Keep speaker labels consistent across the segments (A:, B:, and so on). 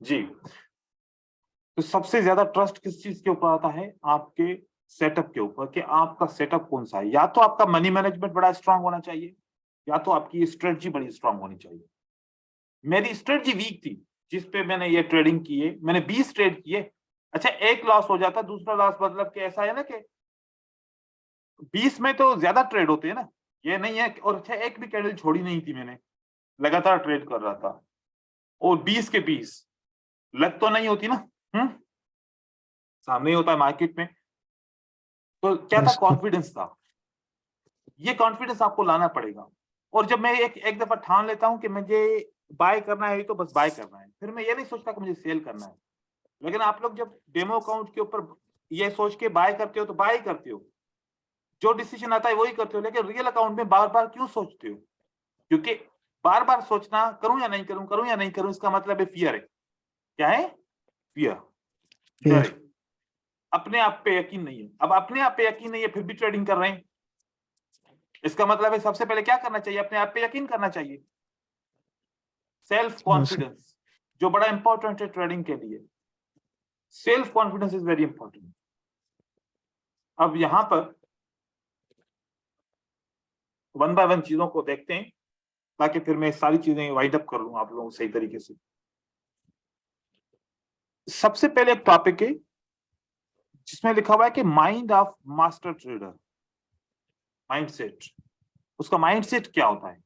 A: जी, तो सबसे ज्यादा ट्रस्ट किस चीज के ऊपर आता है? आपके सेटअप के ऊपर, कि आपका सेटअप कौन सा है। या तो आपका मनी मैनेजमेंट बड़ा स्ट्रांग होना चाहिए, या तो आपकी स्ट्रेटजी बड़ी स्ट्रांग होनी चाहिए। मेरी स्ट्रेटजी वीक थी, जिस पे मैंने ये ट्रेडिंग की है, मैंने 20 ट्रेड किए। अच्छा, एक लॉस हो जाता, दूसरा लॉस, मतलब कि ऐसा है ना कि 20 में तो ज्यादा ट्रेड होते हैं ना, ये नहीं है। और अच्छा, एक भी कैंडल छोड़ी नहीं थी मैंने, लगातार ट्रेड कर रहा था। और 20 के 20 लग तो नहीं होती ना। सामने ही होता है मार्केट में। तो क्या था? कॉन्फिडेंस था। ये कॉन्फिडेंस आपको लाना पड़ेगा। और जब मैं एक दफा ठान लेता हूं कि मुझे बाय करना है, तो बस बाय करना है, फिर मैं ये नहीं सोचता कि मुझे सेल करना है। लेकिन आप लोग जब डेमो अकाउंट के ऊपर ये सोच के बाय करते हो, तो बाय करते हो, जो डिसीजन आता है वही करते हो। लेकिन रियल अकाउंट में बार बार क्यों सोचते हो? क्योंकि बार बार सोचना, करूं या नहीं करूं, करूं या नहीं करूं, इसका मतलब है फियर है। क्या है? फियर, डर
B: फिर
A: है। अपने आप पे यकीन नहीं है। अब अपने आप पे यकीन नहीं है, फिर भी ट्रेडिंग कर रहे हैं, इसका मतलब है सबसे पहले क्या करना चाहिए? अपने आप पे यकीन करना चाहिए। सेल्फ कॉन्फिडेंस, जो बड़ा इंपॉर्टेंट है ट्रेडिंग के लिए। Self confidence is very important. अब यहां पर वन बाय वन चीजों को देखते हैं, ताकि फिर मैं सारी चीजें वाइंड अप कर लूं आप लोगों को सही तरीके से। सबसे पहले एक टॉपिक है जिसमें लिखा हुआ है कि mind of master trader, mindset. उसका माइंडसेट क्या होता है?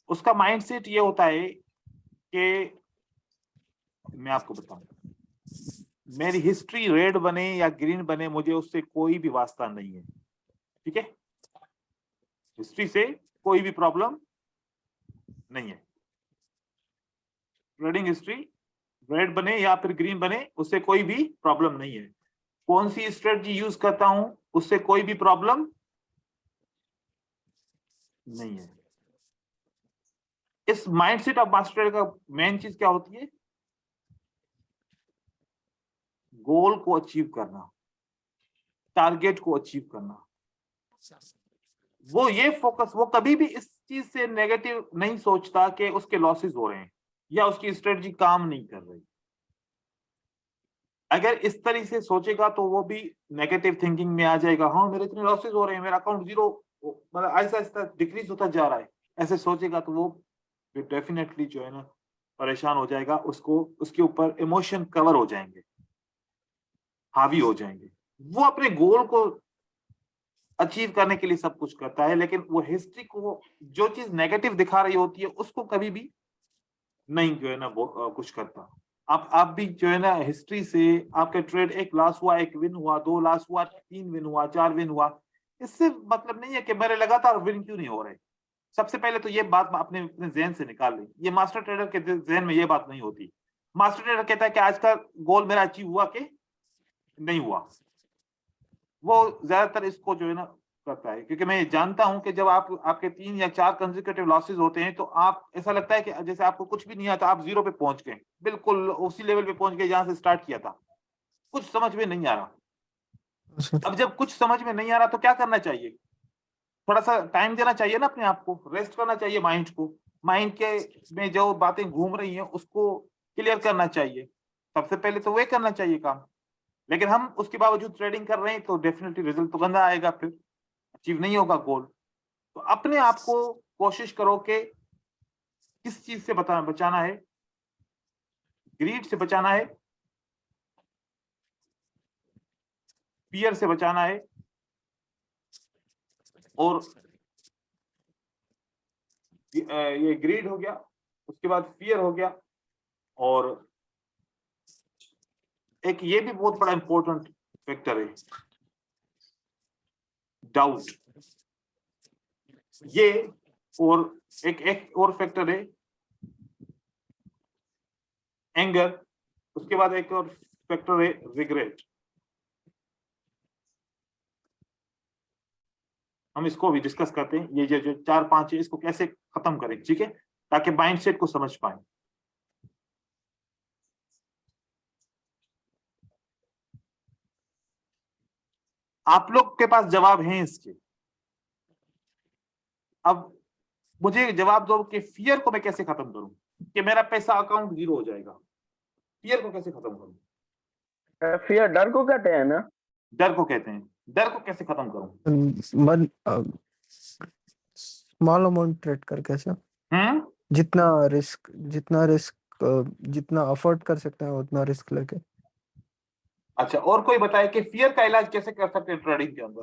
A: उसका माइंडसेट ये होता है कि मैं आपको बताऊं, मेरी हिस्ट्री रेड बने या ग्रीन बने, मुझे उससे कोई भी वास्ता नहीं है। ठीक है? हिस्ट्री से कोई भी प्रॉब्लम नहीं है। ट्रेडिंग हिस्ट्री रेड बने या फिर ग्रीन बने, उससे कोई भी प्रॉब्लम नहीं है। कौन सी स्ट्रेटजी यूज करता हूं, उससे कोई भी प्रॉब्लम नहीं है। इस माइंडसेट ऑफ मास्टर का मेन चीज क्या होती है? गोल को अचीव करना, टारगेट को अचीव करना। वो ये फोकस, वो कभी भी इस चीज से नेगेटिव नहीं सोचता कि उसके लॉसेस हो रहे हैं या उसकी स्ट्रेटजी काम नहीं कर रही। अगर इस तरह से सोचेगा तो वो भी नेगेटिव थिंकिंग में आ जाएगा। हाँ, मेरे इतने लॉसेस हो रहे हैं, मेरा अकाउंट जीरो, मतलब ऐसा ऐसा डिक्रीज होता जा रहा है, ऐसे सोचेगा तो वो डेफिनेटली जो है ना परेशान हो जाएगा। उसको उसके ऊपर इमोशन कवर हो जाएंगे, हावी हो जाएंगे। वो अपने गोल को अचीव करने के लिए सब कुछ करता है, लेकिन वो हिस्ट्री को जो चीज नेगेटिव दिखा रही होती है उसको कभी भी नहीं जो है ना वो कुछ करता। आप भी जो है ना हिस्ट्री से आपके ट्रेड, एक लॉस हुआ, एक विन हुआ, दो लॉस हुआ, तीन विन हुआ, चार विन हुआ, इससे मतलब नहीं है कि मेरे लगातार विन क्यों नहीं हो रहे। सबसे पहले तो ये बात अपने अपने जहन से निकाल ली। ये मास्टर ट्रेडर के जहन में ये बात नहीं होती। मास्टर ट्रेडर कहता है कि आज का गोल मेरा अचीव हुआ कि नहीं हुआ। वो ज्यादातर इसको जो है ना करता है, क्योंकि मैं जानता हूं कि जब आपके 3 या 4 कंसेक्यूटिव लॉसेस होते हैं, तो आप ऐसा लगता है कि जैसे आपको कुछ भी नहीं आता, आप जीरो पे पहुंच गए, बिल्कुल उसी लेवल पे पहुंच गए जहां से स्टार्ट किया था। कुछ समझ में नहीं आ रहा। अब जब कुछ समझ में नहीं आ रहा तो क्या करना चाहिए? थोड़ा सा टाइम देना चाहिए ना, अपने आप को रेस्ट करना चाहिए, माइंड को। माइंड के में जो बातें घूम रही हैं उसको क्लियर करना चाहिए। सबसे पहले तो वे करना चाहिए काम। लेकिन हम उसके बावजूद ट्रेडिंग कर रहे हैं, तो डेफिनेटली रिजल्ट तो गंदा आएगा, फिर अचीव नहीं होगा गोल। तो अपने आप को कोशिश करो कि किस चीज से बचाना है। ग्रीड से बचाना है, फियर से बचाना है, और ये ग्रीड हो गया, उसके बाद फियर हो गया, और एक ये भी बहुत बड़ा इंपॉर्टेंट फैक्टर है, डाउट। ये और एक एक और फैक्टर है, एंगर। उसके बाद एक और फैक्टर है, रिग्रेट। हम इसको भी डिस्कस करते हैं। ये जो चार पांच है, इसको कैसे खत्म करें, ठीक है, ताकि माइंडसेट को समझ पाए। आप लोग के पास जवाब हैं इसके। अब मुझे जवाब दो कि फियर को मैं कैसे खत्म करूं, कि मेरा पैसा अकाउंट जीरो हो जाएगा, फियर को कैसे खत्म करूं?
B: फियर डर को कहते हैं ना?
A: डर को कहते हैं, डर को कैसे खत्म करूं?
C: मन स्मॉल अमाउंट ट्रेड करके सर,
A: हम्म,
C: जितना रिस्क जितना अफोर्ड कर सकते हैं उतना रिस्क लेके।
A: अच्छा, और कोई बताए कि फियर का इलाज कैसे कर सकते हैं ट्रेडिंग के अंदर?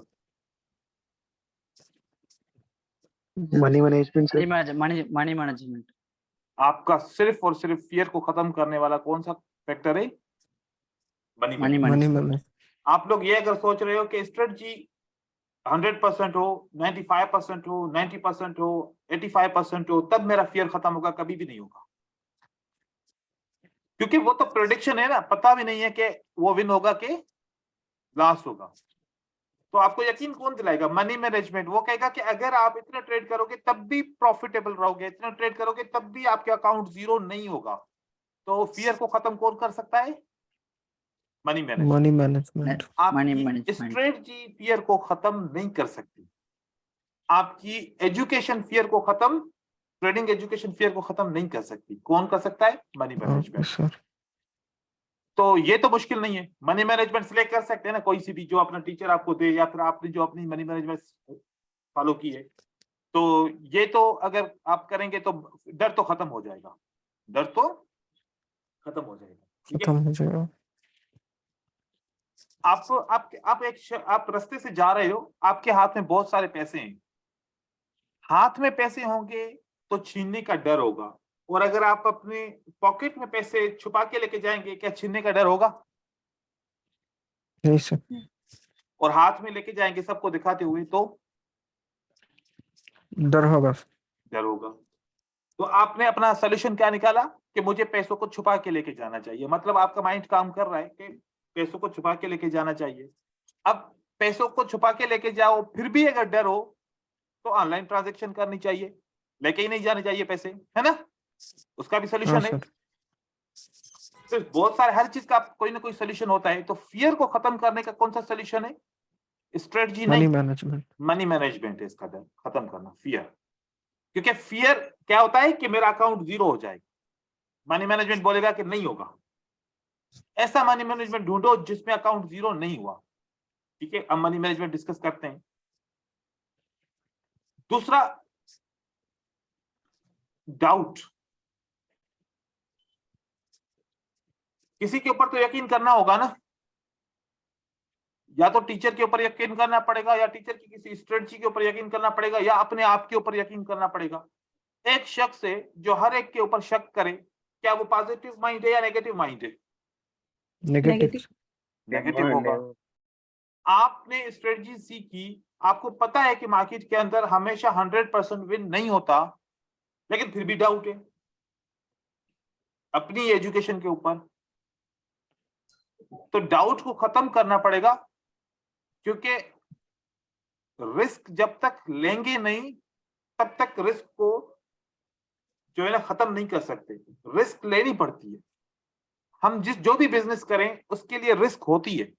C: मनी मैनेजमेंट से।
D: Money management.
A: आपका सिर्फ और सिर्फ फियर को खत्म करने वाला कौन सा फैक्टर है? Money
D: money
A: management.
D: मैनेजमेंट।
A: आप लोग ये अगर सोच रहे हो कि स्ट्रेटजी 100% हो, 95% हो, 90% हो, 85% हो, तब मेरा फियर खत्म होगा, कभी भी नहीं होगा। क्योंकि वो तो प्रेडिक्शन है ना, पता भी नहीं है कि वो विन होगा कि लॉस होगा। तो आपको यकीन कौन दिलाएगा? Money management. वो कहेगा कि अगर आप इतना ट्रेड करोगे तब भी प्रॉफिटेबल रहोगे, इतना ट्रेड करोगे तब भी आपके अकाउंट जीरो नहीं होगा। तो फियर को खत्म कौन कर सकता है? Money management.
C: Money management.
A: आपकी स्ट्रेटजी फियर को खत्म नहीं कर सकती। आपकी एजुकेशन फियर को खत्म, ट्रेडिंग एजुकेशन फियर को खत्म नहीं कर सकती। कौन कर सकता है? Money management.
C: सर
A: तो ये तो मुश्किल नहीं है, मनी मैनेजमेंट सिलेक्ट कर सकते हैं ना कोई सी भी, जो अपना टीचर आपको दे या फिर आपने जो अपनी मनी मैनेजमेंट फॉलो की है। तो ये तो अगर आप करेंगे तो डर तो खत्म हो जाएगा, डर तो खत्म हो जाएगा। ठीक है,
C: खत्म हो जाएगा।
A: आप रास्ते से जा रहे हो, आपके हाथ में बहुत सारे पैसे हैं। हाथ में पैसे होंगे तो छीनने का डर होगा, और अगर आप अपने पॉकेट में पैसे छुपा के लेके जाएंगे, क्या छीनने का डर होगा?
C: नहीं सर।
A: और हाथ में लेके जाएंगे सबको दिखाते हुए तो
C: डर होगा।
A: डर होगा। तो आपने अपना सोल्यूशन क्या निकाला कि मुझे पैसों को छुपा के लेके जाना चाहिए। मतलब आपका माइंड काम कर रहा है कि पैसों को छुपा के लेके जाना चाहिए। अब पैसों को छुपा के लेके जाओ, फिर भी अगर डर हो तो ऑनलाइन ट्रांजैक्शन करनी चाहिए, लेके ही नहीं जाने चाहिए पैसे, है ना? उसका भी
C: हाँ
A: सोल्यूशन है।
C: सर।
A: तो बहुत सारे, हर चीज का कोई ना कोई सोल्यूशन होता है। तो फियर को खत्म करने का कौन सा सोल्यूशन है? स्ट्रेटजी
C: मनी
A: नहीं,
C: मैनेजमेंट।
A: मनी मैनेजमेंट है इसका डर खत्म करना, फियर। क्योंकि फियर क्या होता है कि मेरा अकाउंट जीरो हो जाएगा। मनी मैनेजमेंट बोलेगा कि नहीं होगा। ऐसा मनी मैनेजमेंट ढूंढो जिसमें अकाउंट जीरो नहीं हुआ। ठीक है, अब मनी मैनेजमेंट डिस्कस करते हैं। दूसरा, डाउट। किसी के ऊपर तो यकीन करना होगा ना, या तो टीचर के ऊपर यकीन करना पड़ेगा, या टीचर की किसी स्ट्रेटजी के ऊपर यकीन करना पड़ेगा, या अपने आप के ऊपर यकीन करना पड़ेगा। एक शख्स है जो हर एक के ऊपर शक करे, क्या वो पॉजिटिव माइंड है या नेगेटिव माइंड है?
C: नेगेटिव।
A: नेगेटिव होगा। आपने स्ट्रेटजी सीखी, आपको पता है कि मार्केट के अंदर हमेशा 100% विन नहीं होता, लेकिन फिर भी डाउट है अपनी एजुकेशन के ऊपर। तो डाउट को खत्म करना पड़ेगा, क्योंकि रिस्क जब तक लेंगे नहीं तब तक रिस्क को जो है ना खत्म नहीं कर सकते। रिस्क लेनी पड़ती है। हम जो भी बिजनेस करें उसके लिए रिस्क होती है।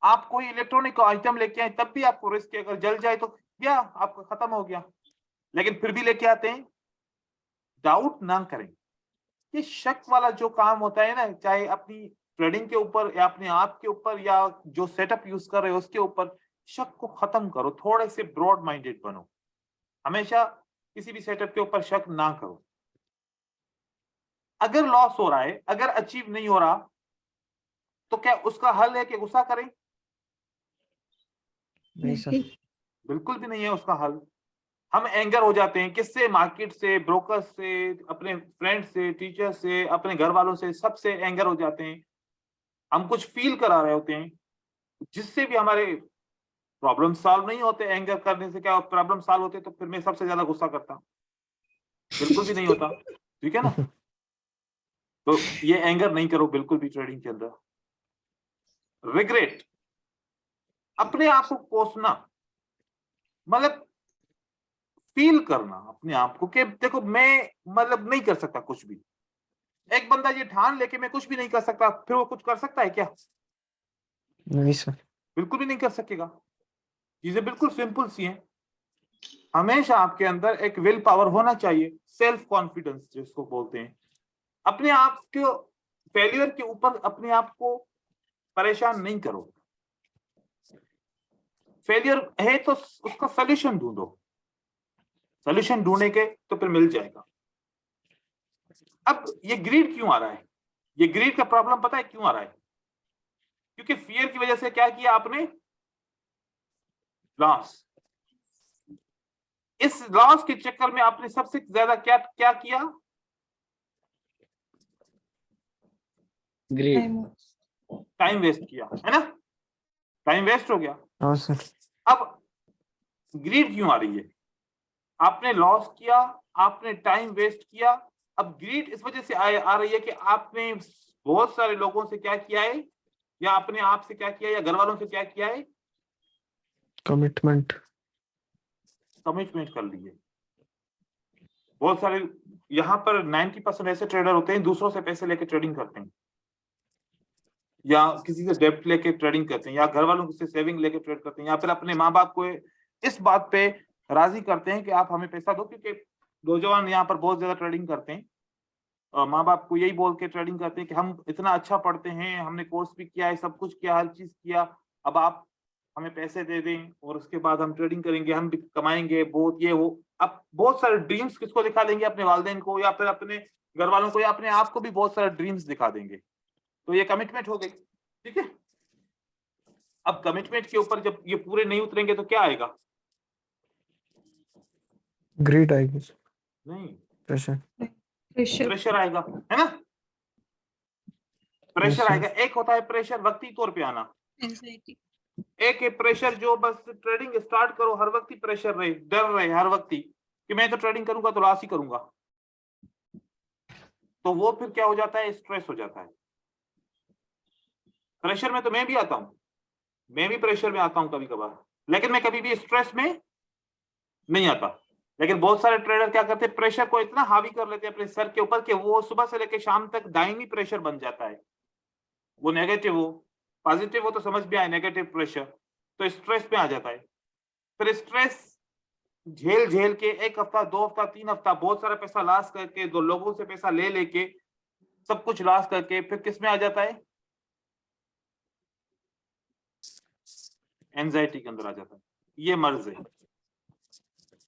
A: आप कोई इलेक्ट्रॉनिक आइटम लेके आए तब भी आपको रिस्क है, अगर जल जाए तो क्या आपका खत्म हो गया, लेकिन फिर भी लेके आते हैं। डाउट ना करें। ये शक वाला जो काम होता है ना, चाहे अपनी ट्रेडिंग के ऊपर या अपने आप के ऊपर या जो सेटअप यूज कर रहे हो उसके ऊपर, शक को खत्म करो। थोड़े से ब्रॉड माइंडेड बनो। हमेशा किसी भी सेटअप के ऊपर शक ना करो। अगर लॉस हो रहा है, अगर अचीव नहीं हो रहा, तो क्या उसका हल है कि गुस्सा करें?
C: नहीं सर।
A: बिल्कुल भी नहीं है उसका हल। हम एंगर हो जाते हैं किससे? मार्केट से, ब्रोकर से, अपने फ्रेंड से, टीचर से, अपने घर वालों से, सबसे एंगर हो जाते हैं। हम कुछ फील करा रहे होते हैं जिससे भी हमारे प्रॉब्लम सॉल्व नहीं होते। एंगर करने से क्या प्रॉब्लम सॉल्व होते? तो फिर मैं सबसे ज्यादा गुस्सा करता, बिल्कुल भी नहीं होता। ठीक है ना? तो ये एंगर नहीं करो बिल्कुल भी ट्रेडिंग के अंदर। रिग्रेट, अपने आप को कोसना, मतलब फील करना अपने आप को कि देखो मैं मतलब नहीं कर सकता कुछ भी। एक बंदा ये ठान लेके मैं कुछ भी नहीं कर सकता, फिर वो कुछ कर सकता है क्या?
C: नहीं सर।
A: बिल्कुल भी नहीं कर सकेगा। चीजें बिल्कुल सिंपल सी हैं। हमेशा आपके अंदर एक विल पावर होना चाहिए, सेल्फ कॉन्फिडेंस जिसको बोलते हैं। अपने आप को फेलियर के ऊपर अपने आप को परेशान नहीं करो। फेलियर है तो उसका सोल्यूशन ढूंढो, सोल्यूशन ढूंढने के तो फिर मिल जाएगा। अब ये ग्रीड क्यों आ रहा है? ये ग्रीड का प्रॉब्लम पता है क्यों आ रहा है? क्योंकि फियर की वजह से क्या किया आपने? लॉस। इस लॉस के चक्कर में आपने सबसे ज्यादा क्या क्या किया?
B: ग्रेट।
A: टाइम वेस्ट किया, है ना? टाइम वेस्ट हो गया।
C: हाँ सर।
A: अब ग्रीड क्यों आ रही है? आपने लॉस किया, आपने टाइम वेस्ट किया। अब ग्रीड इस वजह से आ रही है कि आपने बहुत सारे लोगों से क्या किया है, या अपने आप से क्या किया, या घर वालों से क्या किया है?
C: कमिटमेंट
A: कर ली है। बहुत सारे यहाँ पर 90% ऐसे ट्रेडर होते हैं दूसरों से पैसे लेके ट्रेडिंग करते हैं, या किसी से डेब्ट लेके ट्रेडिंग करते हैं, या घर वालों से सेविंग लेके ट्रेड करते हैं, या फिर अपने माँ बाप को इस बात पे राजी करते हैं कि आप हमें पैसा दो, क्योंकि नौजवान यहाँ पर बहुत ज्यादा ट्रेडिंग करते हैं और माँ बाप को यही बोल के ट्रेडिंग करते हैं कि हम इतना अच्छा पढ़ते हैं, हमने कोर्स भी किया है, सब कुछ किया, हर चीज किया, अब आप हमें पैसे दे दें और उसके बाद हम ट्रेडिंग करेंगे, हम भी कमाएंगे बहुत, ये हो। अब बहुत सारे ड्रीम्स किसको दिखा देंगे? अपने वालिदैन को, या फिर अपने घर वालों को, या अपने आप को भी बहुत सारे ड्रीम्स दिखा देंगे। तो ये कमिटमेंट हो गई, ठीक है। अब कमिटमेंट के ऊपर जब ये पूरे नहीं उतरेंगे तो क्या आएगा?
C: ग्रेड आएगी,
A: नहीं,
C: प्रेशर
A: प्रेशर आएगा, है ना? Pressure
C: sir.
A: आएगा। एक होता है प्रेशर वक्ती तौर पे आना, एक है प्रेशर जो बस ट्रेडिंग स्टार्ट करो हर वक्त ही प्रेशर रहे, डर रहे हर वक्त ही कि मैं तो ट्रेडिंग करूंगा तो लॉस ही करूंगा, तो वो फिर क्या हो जाता है? स्ट्रेस हो जाता है। प्रेशर में तो मैं भी आता हूं, मैं भी प्रेशर में आता हूं कभी कभार, लेकिन मैं कभी भी स्ट्रेस में नहीं आता। लेकिन बहुत सारे ट्रेडर क्या करते हैं, प्रेशर को इतना हावी कर लेते हैं अपने सर के ऊपर कि वो सुबह से लेकर शाम तक दायमी प्रेशर बन जाता है। वो नेगेटिव हो पॉजिटिव हो तो समझ भी आए, नेगेटिव प्रेशर तो स्ट्रेस में आ जाता है। फिर स्ट्रेस झेल झेल के 1 हफ्ता 2 हफ्ता 3 हफ्ता बहुत सारा पैसा लॉस करके, 2 लोगों से पैसा ले लेके, सब कुछ लॉस करके फिर किस में आ जाता है? एंजाइटी के अंदर आ जाता है। ये मर्ज है।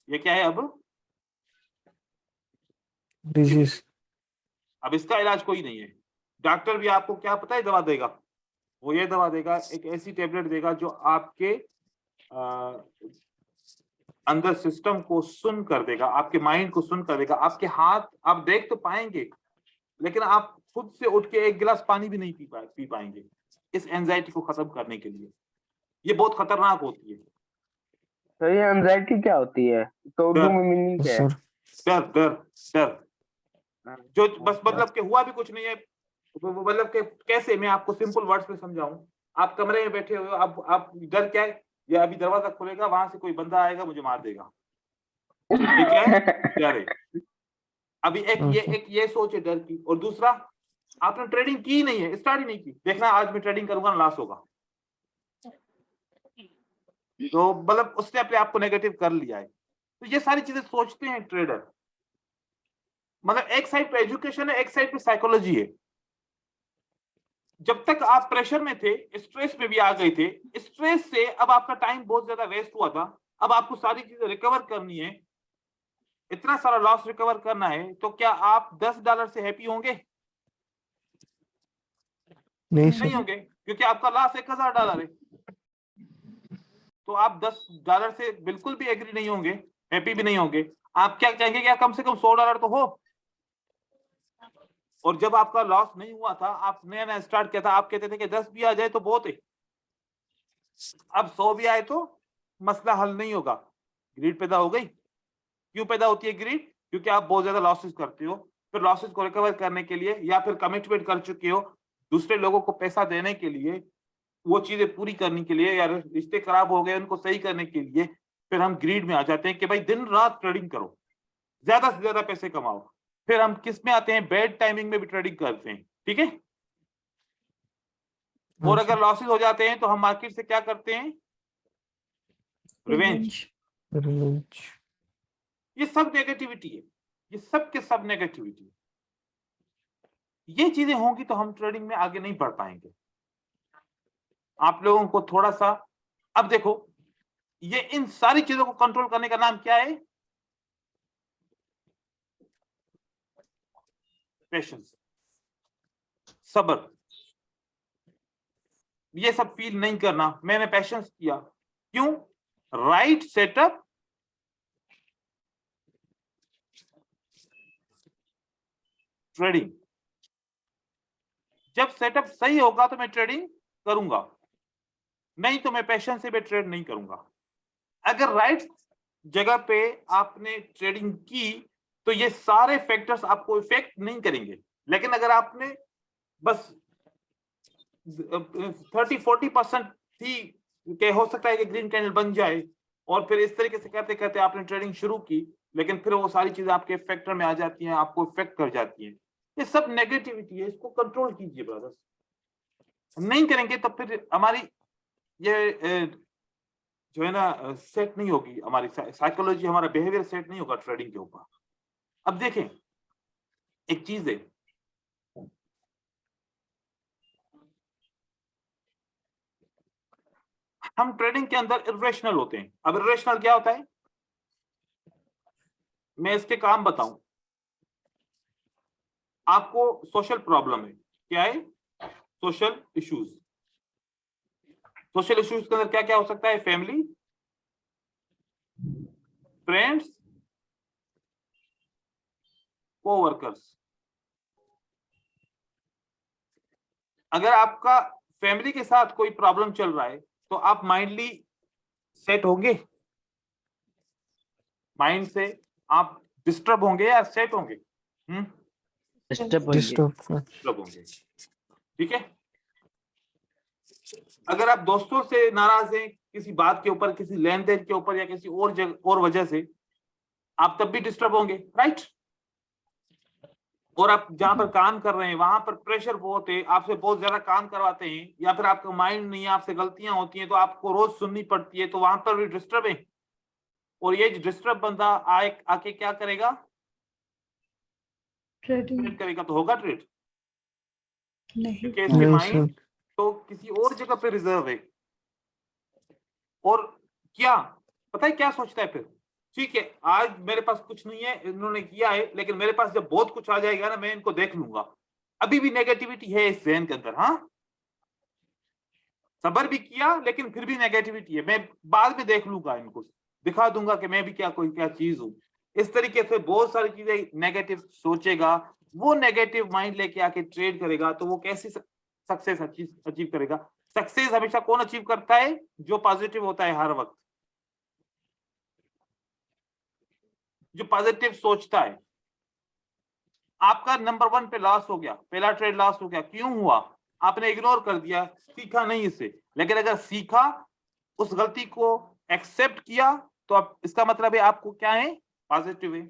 A: ये क्या है? अब
C: डिजीज।
A: अब इसका इलाज कोई नहीं है। डॉक्टर भी आपको क्या पता है दवा देगा? वो ये दवा देगा, एक ऐसी टेबलेट देगा जो आपके अंदर सिस्टम को सुन कर देगा, आपके माइंड को सुन कर देगा। आपके हाथ आप देख तो पाएंगे, लेकिन आप खुद से उठ के 1 गिलास पानी भी नहीं पी पाएंगे इस एंजाइटी को खत्म करने के लिए। ये बहुत खतरनाक होती है।
B: तो ये एंजाइटी क्या होती है? तो उर्दू में मीनिंग क्या है?
A: डर डर डर जो बस मतलब कि हुआ भी कुछ नहीं है। मतलब कि कैसे मैं आपको सिंपल वर्ड्स में समझाऊं। आप कमरे में बैठे हो, अब आप डर क्या है? या अभी दरवाजा खुलेगा, वहां से कोई बंदा आएगा मुझे मार देगा, ठीक है? डर है। अभी एक ये सोच है डर की, और दूसरा आपने ट्रेडिंग की नहीं है, स्टार्ट ही नहीं की, देखना आज मैं ट्रेडिंग करूंगा लॉस होगा, तो मतलब उसने अपने आप को नेगेटिव कर लिया है। तो ये सारी चीजें सोचते हैं ट्रेडर। मतलब एक साइड पे एजुकेशन है, एक साइड पे साइकोलॉजी है। जब तक आप प्रेशर में थे, स्ट्रेस में भी आ गए थे, स्ट्रेस से अब आपका टाइम बहुत ज्यादा वेस्ट हुआ था, अब आपको सारी चीजें रिकवर करनी है, इतना सारा लॉस रिकवर करना है, तो क्या आप $10 से हैप्पी होंगे? नहीं होंगे, क्योंकि आपका लॉस $1000 है। तो आप $10 से बिल्कुल भी एग्री नहीं होंगे, हैप्पी भी नहीं होंगे। आप क्या चाहेंगे? क्या कम से कम $100 तो हो। और जब आपका लॉस नहीं हुआ था, आप नया नया स्टार्ट किया था, आप कहते थे कि 10 भी आ जाए तो बहुत है। अब 100 भी आए तो मसला हल नहीं होगा। ग्रीड पैदा हो गई। क्यों पैदा होती है ग्रीड? क्योंकि आप बहुत ज्यादा लॉसेस करते हो। फिर लॉसेस को रिकवर करने के लिए, या फिर कमिटमेंट कर चुके हो दूसरे लोगों को पैसा देने के लिए, वो चीजें पूरी करने के लिए, या रिश्ते खराब हो गए उनको सही करने के लिए, फिर हम ग्रीड में आ जाते हैं कि भाई दिन रात ट्रेडिंग करो, ज्यादा से ज्यादा पैसे कमाओ। फिर हम किस में आते हैं? बैड टाइमिंग में भी ट्रेडिंग करते हैं, ठीक है। और अगर लॉसेस हो जाते हैं तो हम मार्केट से क्या करते हैं? रिवेंज। ये सब नेगेटिविटी है, ये सब के सब नेगेटिविटी है। ये चीजें होंगी तो हम ट्रेडिंग में आगे नहीं बढ़ पाएंगे। आप लोगों को थोड़ा सा, अब देखो, ये इन सारी चीजों को कंट्रोल करने का नाम क्या है? पेशेंस, सब्र। ये सब फील नहीं करना, मैंने पेशेंस किया, क्यों? Right setup, trading. जब सेटअप सही होगा तो मैं ट्रेडिंग करूंगा, नहीं तो मैं पेशेंस से भी ट्रेड नहीं करूंगा। अगर राइट जगह पे आपने ट्रेडिंग की तो ये सारे फैक्टर्स आपको इफेक्ट नहीं करेंगे। लेकिन अगर आपने बस 30-40% थी कि हो सकता है कि ग्रीन कैंडल बन जाए, और फिर इस तरीके से करते करते आपने ट्रेडिंग शुरू की, लेकिन फिर वो सारी चीजें आपके फैक्टर में आ जाती हैं, आपको इफेक्ट कर जाती हैं। ये सब नेगेटिविटी है, इसको कंट्रोल कीजिए ब्रदर्स। नहीं करेंगे तो फिर हमारी ये जो है ना सेट नहीं होगी, हमारी साइकोलॉजी, हमारा बिहेवियर सेट नहीं होगा ट्रेडिंग के ऊपर। अब देखें, एक चीज है, हम ट्रेडिंग के अंदर इरेशनल होते हैं। अब इरेशनल क्या होता है? मैं इसके काम बताऊं। आपको सोशल प्रॉब्लम है, क्या है? Social issues. सोशल इश्यूज के अंदर क्या क्या हो सकता है? Family, friends, coworkers. अगर आपका फैमिली के साथ कोई प्रॉब्लम चल रहा है तो आप माइंडली सेट होंगे? माइंड से आप डिस्टर्ब होंगे या सेट होंगे?
B: डिस्टर्ब
C: डिस्टर्ब
A: होंगे। ठीक है। अगर आप दोस्तों से नाराज हैं किसी बात के ऊपर, किसी लेन देन के ऊपर या किसी और जगह और वजह से, आप तब भी डिस्टर्ब होंगे, राइट? और आप जहां पर काम कर रहे हैं वहां पर प्रेशर बहुत है, आपसे बहुत ज्यादा काम करवाते हैं, या फिर आपका माइंड नहीं है, आपसे गलतियां होती हैं तो आपको रोज सुननी पड़ती है, तो वहां पर भी डिस्टर्ब है। और ये डिस्टर्ब बंदा आके क्या करेगा? ट्रेड करेगा। तो होगा ट्रेड?
D: नहीं।
A: क्योंकि इसके
C: नहीं
A: माइंड
C: सर,
A: तो किसी और जगह पे रिजर्व है। और क्या पता है क्या सोचता है फिर? ठीक है, आज मेरे पास कुछ नहीं है, इन्होंने किया है, लेकिन मेरे पास जब बहुत कुछ आ जाएगा ना, मैं इनको देख लूंगा। अभी भी नेगेटिविटी है इस जहन के अंदर। हाँ, सबर भी किया लेकिन फिर भी नेगेटिविटी है, मैं बाद में देख लूंगा, इनको दिखा दूंगा कि मैं भी क्या चीज हूं। इस तरीके से बहुत सारी चीजें नेगेटिव सोचेगा, वो नेगेटिव माइंड लेके आके ट्रेड करेगा, तो वो कैसे सक्सेस अचीव करेगा? सक्सेस हमेशा कौन अचीव करता है? जो पॉजिटिव होता है हर वक्त, जो पॉजिटिव सोचता है। आपका नंबर 1 पे लॉस हो गया, पहला ट्रेड लॉस हो गया, क्यों हुआ? आपने इग्नोर कर दिया, सीखा नहीं इससे। लेकिन अगर सीखा, उस गलती को एक्सेप्ट किया, तो अब इसका मतलब है आपको क्या है? पॉजिटिव है।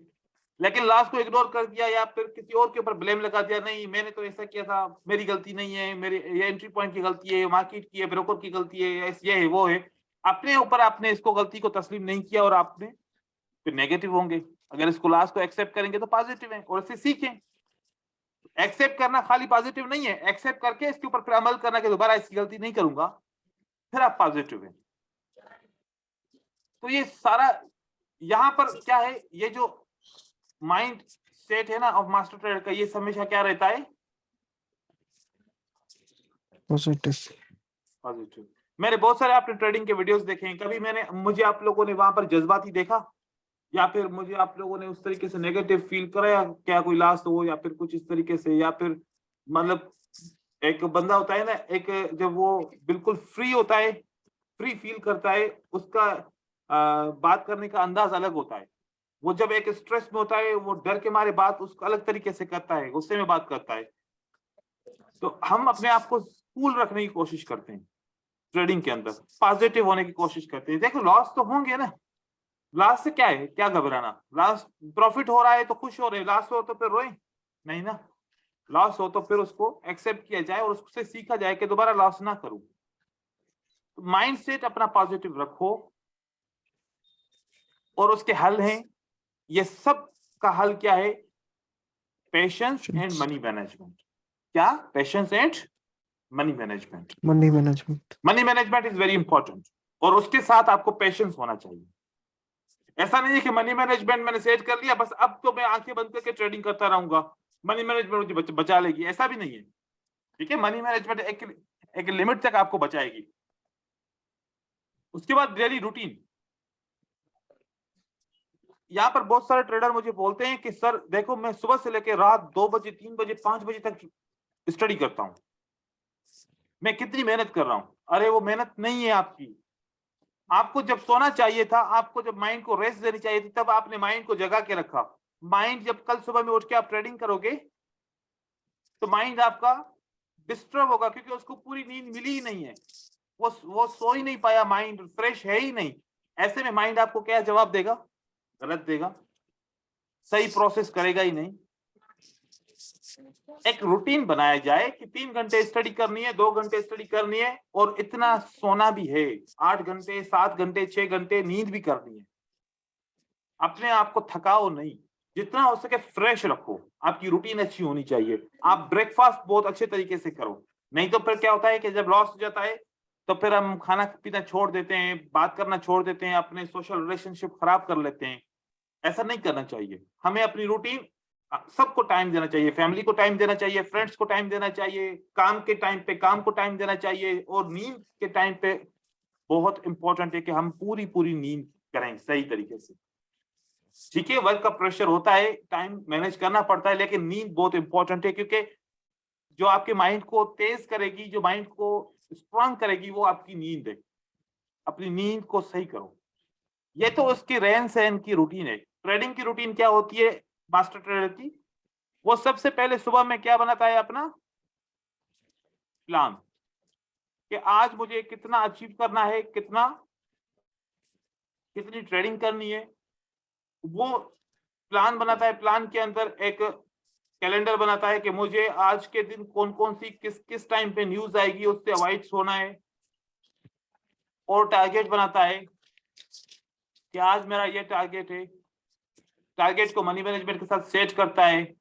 A: लेकिन लॉस को इग्नोर कर दिया या फिर किसी और के ऊपर ब्लेम लगा दिया, नहीं मैंने तो ऐसा किया था, मेरी गलती नहीं है, मेरी ये एंट्री पॉइंट की गलती है, मार्केट की है, ब्रोकर की गलती है, ये है वो है, अपने ऊपर आपने इसको गलती को तस्लीम नहीं किया और आपने फिर नेगेटिव होंगे। अगर इसको लॉस को एक्सेप्ट करेंगे तो पॉजिटिव है, और इससे सीखें। एक्सेप्ट करना खाली पॉजिटिव नहीं है, एक्सेप्ट करके इसके ऊपर फिर अमल करना कि दोबारा इसकी गलती नहीं करूंगा, फिर आप पॉजिटिव है। तो ये सारा यहां पर क्या है? ये जो माइंड सेट है ना ऑफ मास्टर ट्रेडर का, ये हमेशा क्या रहता है?
C: पॉजिटिव।
A: पॉजिटिव। मैंने बहुत सारे आपने ट्रेडिंग के वीडियोस देखे हैं, कभी मुझे आप लोगों ने वहां पर जज्बाती देखा, या फिर मुझे आप लोगों ने उस तरीके से नेगेटिव फील कराया, क्या कोई लॉस हो या फिर कुछ इस तरीके से? या फिर मतलब एक बंदा होता है ना, एक जब वो बिल्कुल फ्री होता है, फ्री फील करता है, उसका बात करने का अंदाज अलग होता है। वो जब एक स्ट्रेस में होता है, वो डर के मारे बात उसको अलग तरीके से करता है, गुस्से में बात करता है। तो हम अपने आप को कूल रखने की कोशिश करते हैं ट्रेडिंग के अंदर, पॉजिटिव होने की कोशिश करते हैं। देखो लॉस तो होंगे ना, लॉस से क्या है, क्या घबराना? लॉस, प्रॉफिट हो रहा है तो खुश हो रहे, लॉस हो तो फिर रोए नहीं ना। लॉस हो तो फिर उसको एक्सेप्ट किया जाए और उससे सीखा जाए कि दोबारा लॉस ना करूं। तो माइंड सेट अपना पॉजिटिव रखो, और उसके हल हैं। ये सब का हल क्या है? Patience and
C: Patience.
A: Money management. क्या? Patience and money management.
C: Money management.
A: Money management is very important, और उसके साथ आपको पेशेंस होना चाहिए। ऐसा नहीं है कि मनी मैनेजमेंट मैंने सेट कर लिया, बस अब तो मैं आंखें बंद करके ट्रेडिंग करता रहूंगा, मनी मैनेजमेंट मुझे बचा लेगी, ऐसा भी नहीं है। ठीक है, मनी मैनेजमेंट एक लिमिट तक आपको बचाएगी। उसके बाद डेली रूटीन। यहाँ पर बहुत सारे ट्रेडर मुझे बोलते हैं कि सर देखो, मैं सुबह से लेकर रात 2 बजे 3 बजे 5 बजे तक स्टडी करता हूँ, मैं कितनी मेहनत कर रहा हूँ। अरे वो मेहनत नहीं है आपकी। आपको जब सोना चाहिए था, आपको जब माइंड को रेस्ट देनी चाहिए थी, तब आपने माइंड को जगा के रखा। माइंड जब कल सुबह में उठ के आप ट्रेडिंग करोगे तो माइंड आपका डिस्टर्ब होगा, क्योंकि उसको पूरी नींद मिली ही नहीं है, वो सो ही नहीं पाया, माइंड फ्रेश है ही नहीं। ऐसे में माइंड आपको क्या जवाब देगा? गलत देगा, सही प्रोसेस करेगा ही नहीं। एक रूटीन बनाया जाए कि 3 घंटे स्टडी करनी है, 2 घंटे स्टडी करनी है, और इतना सोना भी है, 8 घंटे 7 घंटे 6 घंटे नींद भी करनी है। अपने आप को थकाओ नहीं, जितना हो सके फ्रेश रखो। आपकी रूटीन अच्छी होनी चाहिए। आप ब्रेकफास्ट बहुत अच्छे तरीके से करो, नहीं तो फिर क्या होता है कि जब लॉस हो जाता है तो फिर हम खाना पीना छोड़ देते हैं, बात करना छोड़ देते हैं, अपने सोशल रिलेशनशिप खराब कर लेते हैं। ऐसा नहीं करना चाहिए। हमें अपनी रूटीन, सबको टाइम देना चाहिए, फैमिली को टाइम देना चाहिए, फ्रेंड्स को टाइम देना चाहिए, काम के टाइम पे काम को टाइम देना चाहिए, और नींद के टाइम पे बहुत इंपॉर्टेंट है कि हम पूरी नींद करें सही तरीके से। ठीक है, वर्क का प्रेशर होता है, टाइम मैनेज करना पड़ता है, लेकिन नींद बहुत इंपॉर्टेंट है, क्योंकि जो आपके माइंड को तेज करेगी, जो माइंड को स्ट्रांग करेगी, वो आपकी नींद है। अपनी नींद को सही करो। ये तो उसकी रहन सहन की रूटीन है। ट्रेडिंग की रूटीन क्या होती है मास्टर ट्रेडर की? वो सबसे पहले सुबह में क्या बनाता है? अपना प्लान, कि आज मुझे कितना अचीव करना है, कितनी ट्रेडिंग करनी है, वो प्लान बनाता है। प्लान के अंदर एक कैलेंडर बनाता है कि मुझे आज के दिन कौन कौन सी किस टाइम पे न्यूज आएगी, उससे अवॉइड होना है। और टारगेट बनाता है कि आज मेरा ये टारगेट है। टारगेट को मनी मैनेजमेंट के साथ सेट करता है,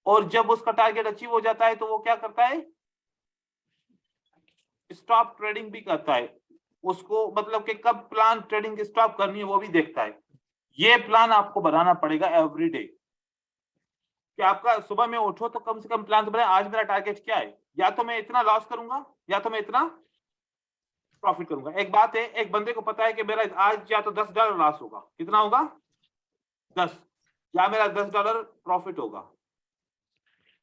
A: और जब उसका टारगेट अचीव हो जाता है तो वो क्या करता है? स्टॉप ट्रेडिंग भी करता है। उसको मतलब कि कब प्लान ट्रेडिंग स्टॉप करनी है वो भी देखता है। ये प्लान आपको बनाना पड़ेगा एवरी डे, कि आपका सुबह में उठो तो कम से कम प्लान तो बनाए, आज मेरा टारगेट क्या है, या तो मैं इतना लॉस करूंगा या तो मैं इतना प्रॉफिट करूंगा। एक बात है, एक बंदे को पता है कि मेरा आज या तो $10 लॉस होगा, कितना होगा? 10, या मेरा $10 प्रॉफिट होगा,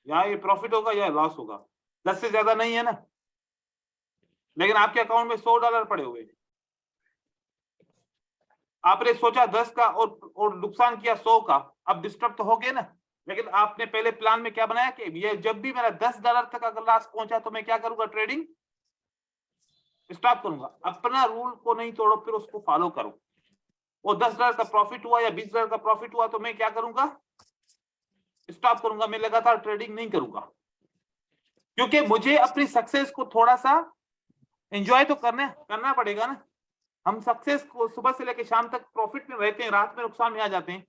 A: या ये प्रॉफिट होगा या लॉस होगा। 10 से ज्यादा नहीं है ना। लेकिन आपके अकाउंट में $100 पड़े हुए, आपने सोचा 10 का और नुकसान किया 100 का, अब डिस्टर्ब तो हो गए ना। लेकिन आपने पहले प्लान में क्या बनाया कि ये जब भी मेरा $10 तक अगर लॉस पहुंचा तो मैं क्या करूंगा? ट्रेडिंग स्टॉप करूंगा। अपना रूल को नहीं तोड़ो, फिर उसको फॉलो करो। वो $10 का प्रॉफिट हुआ या $20 का प्रॉफिट हुआ तो मैं क्या करूंगा? स्टॉप करूंगा, मैं लगातार ट्रेडिंग नहीं करूंगा, क्योंकि मुझे अपनी सक्सेस को थोड़ा सा एंजॉय तो करना पड़ेगा ना। हम सक्सेस को सुबह से लेकर शाम तक प्रॉफिट में रहते हैं, रात में नुकसान में आ जाते हैं।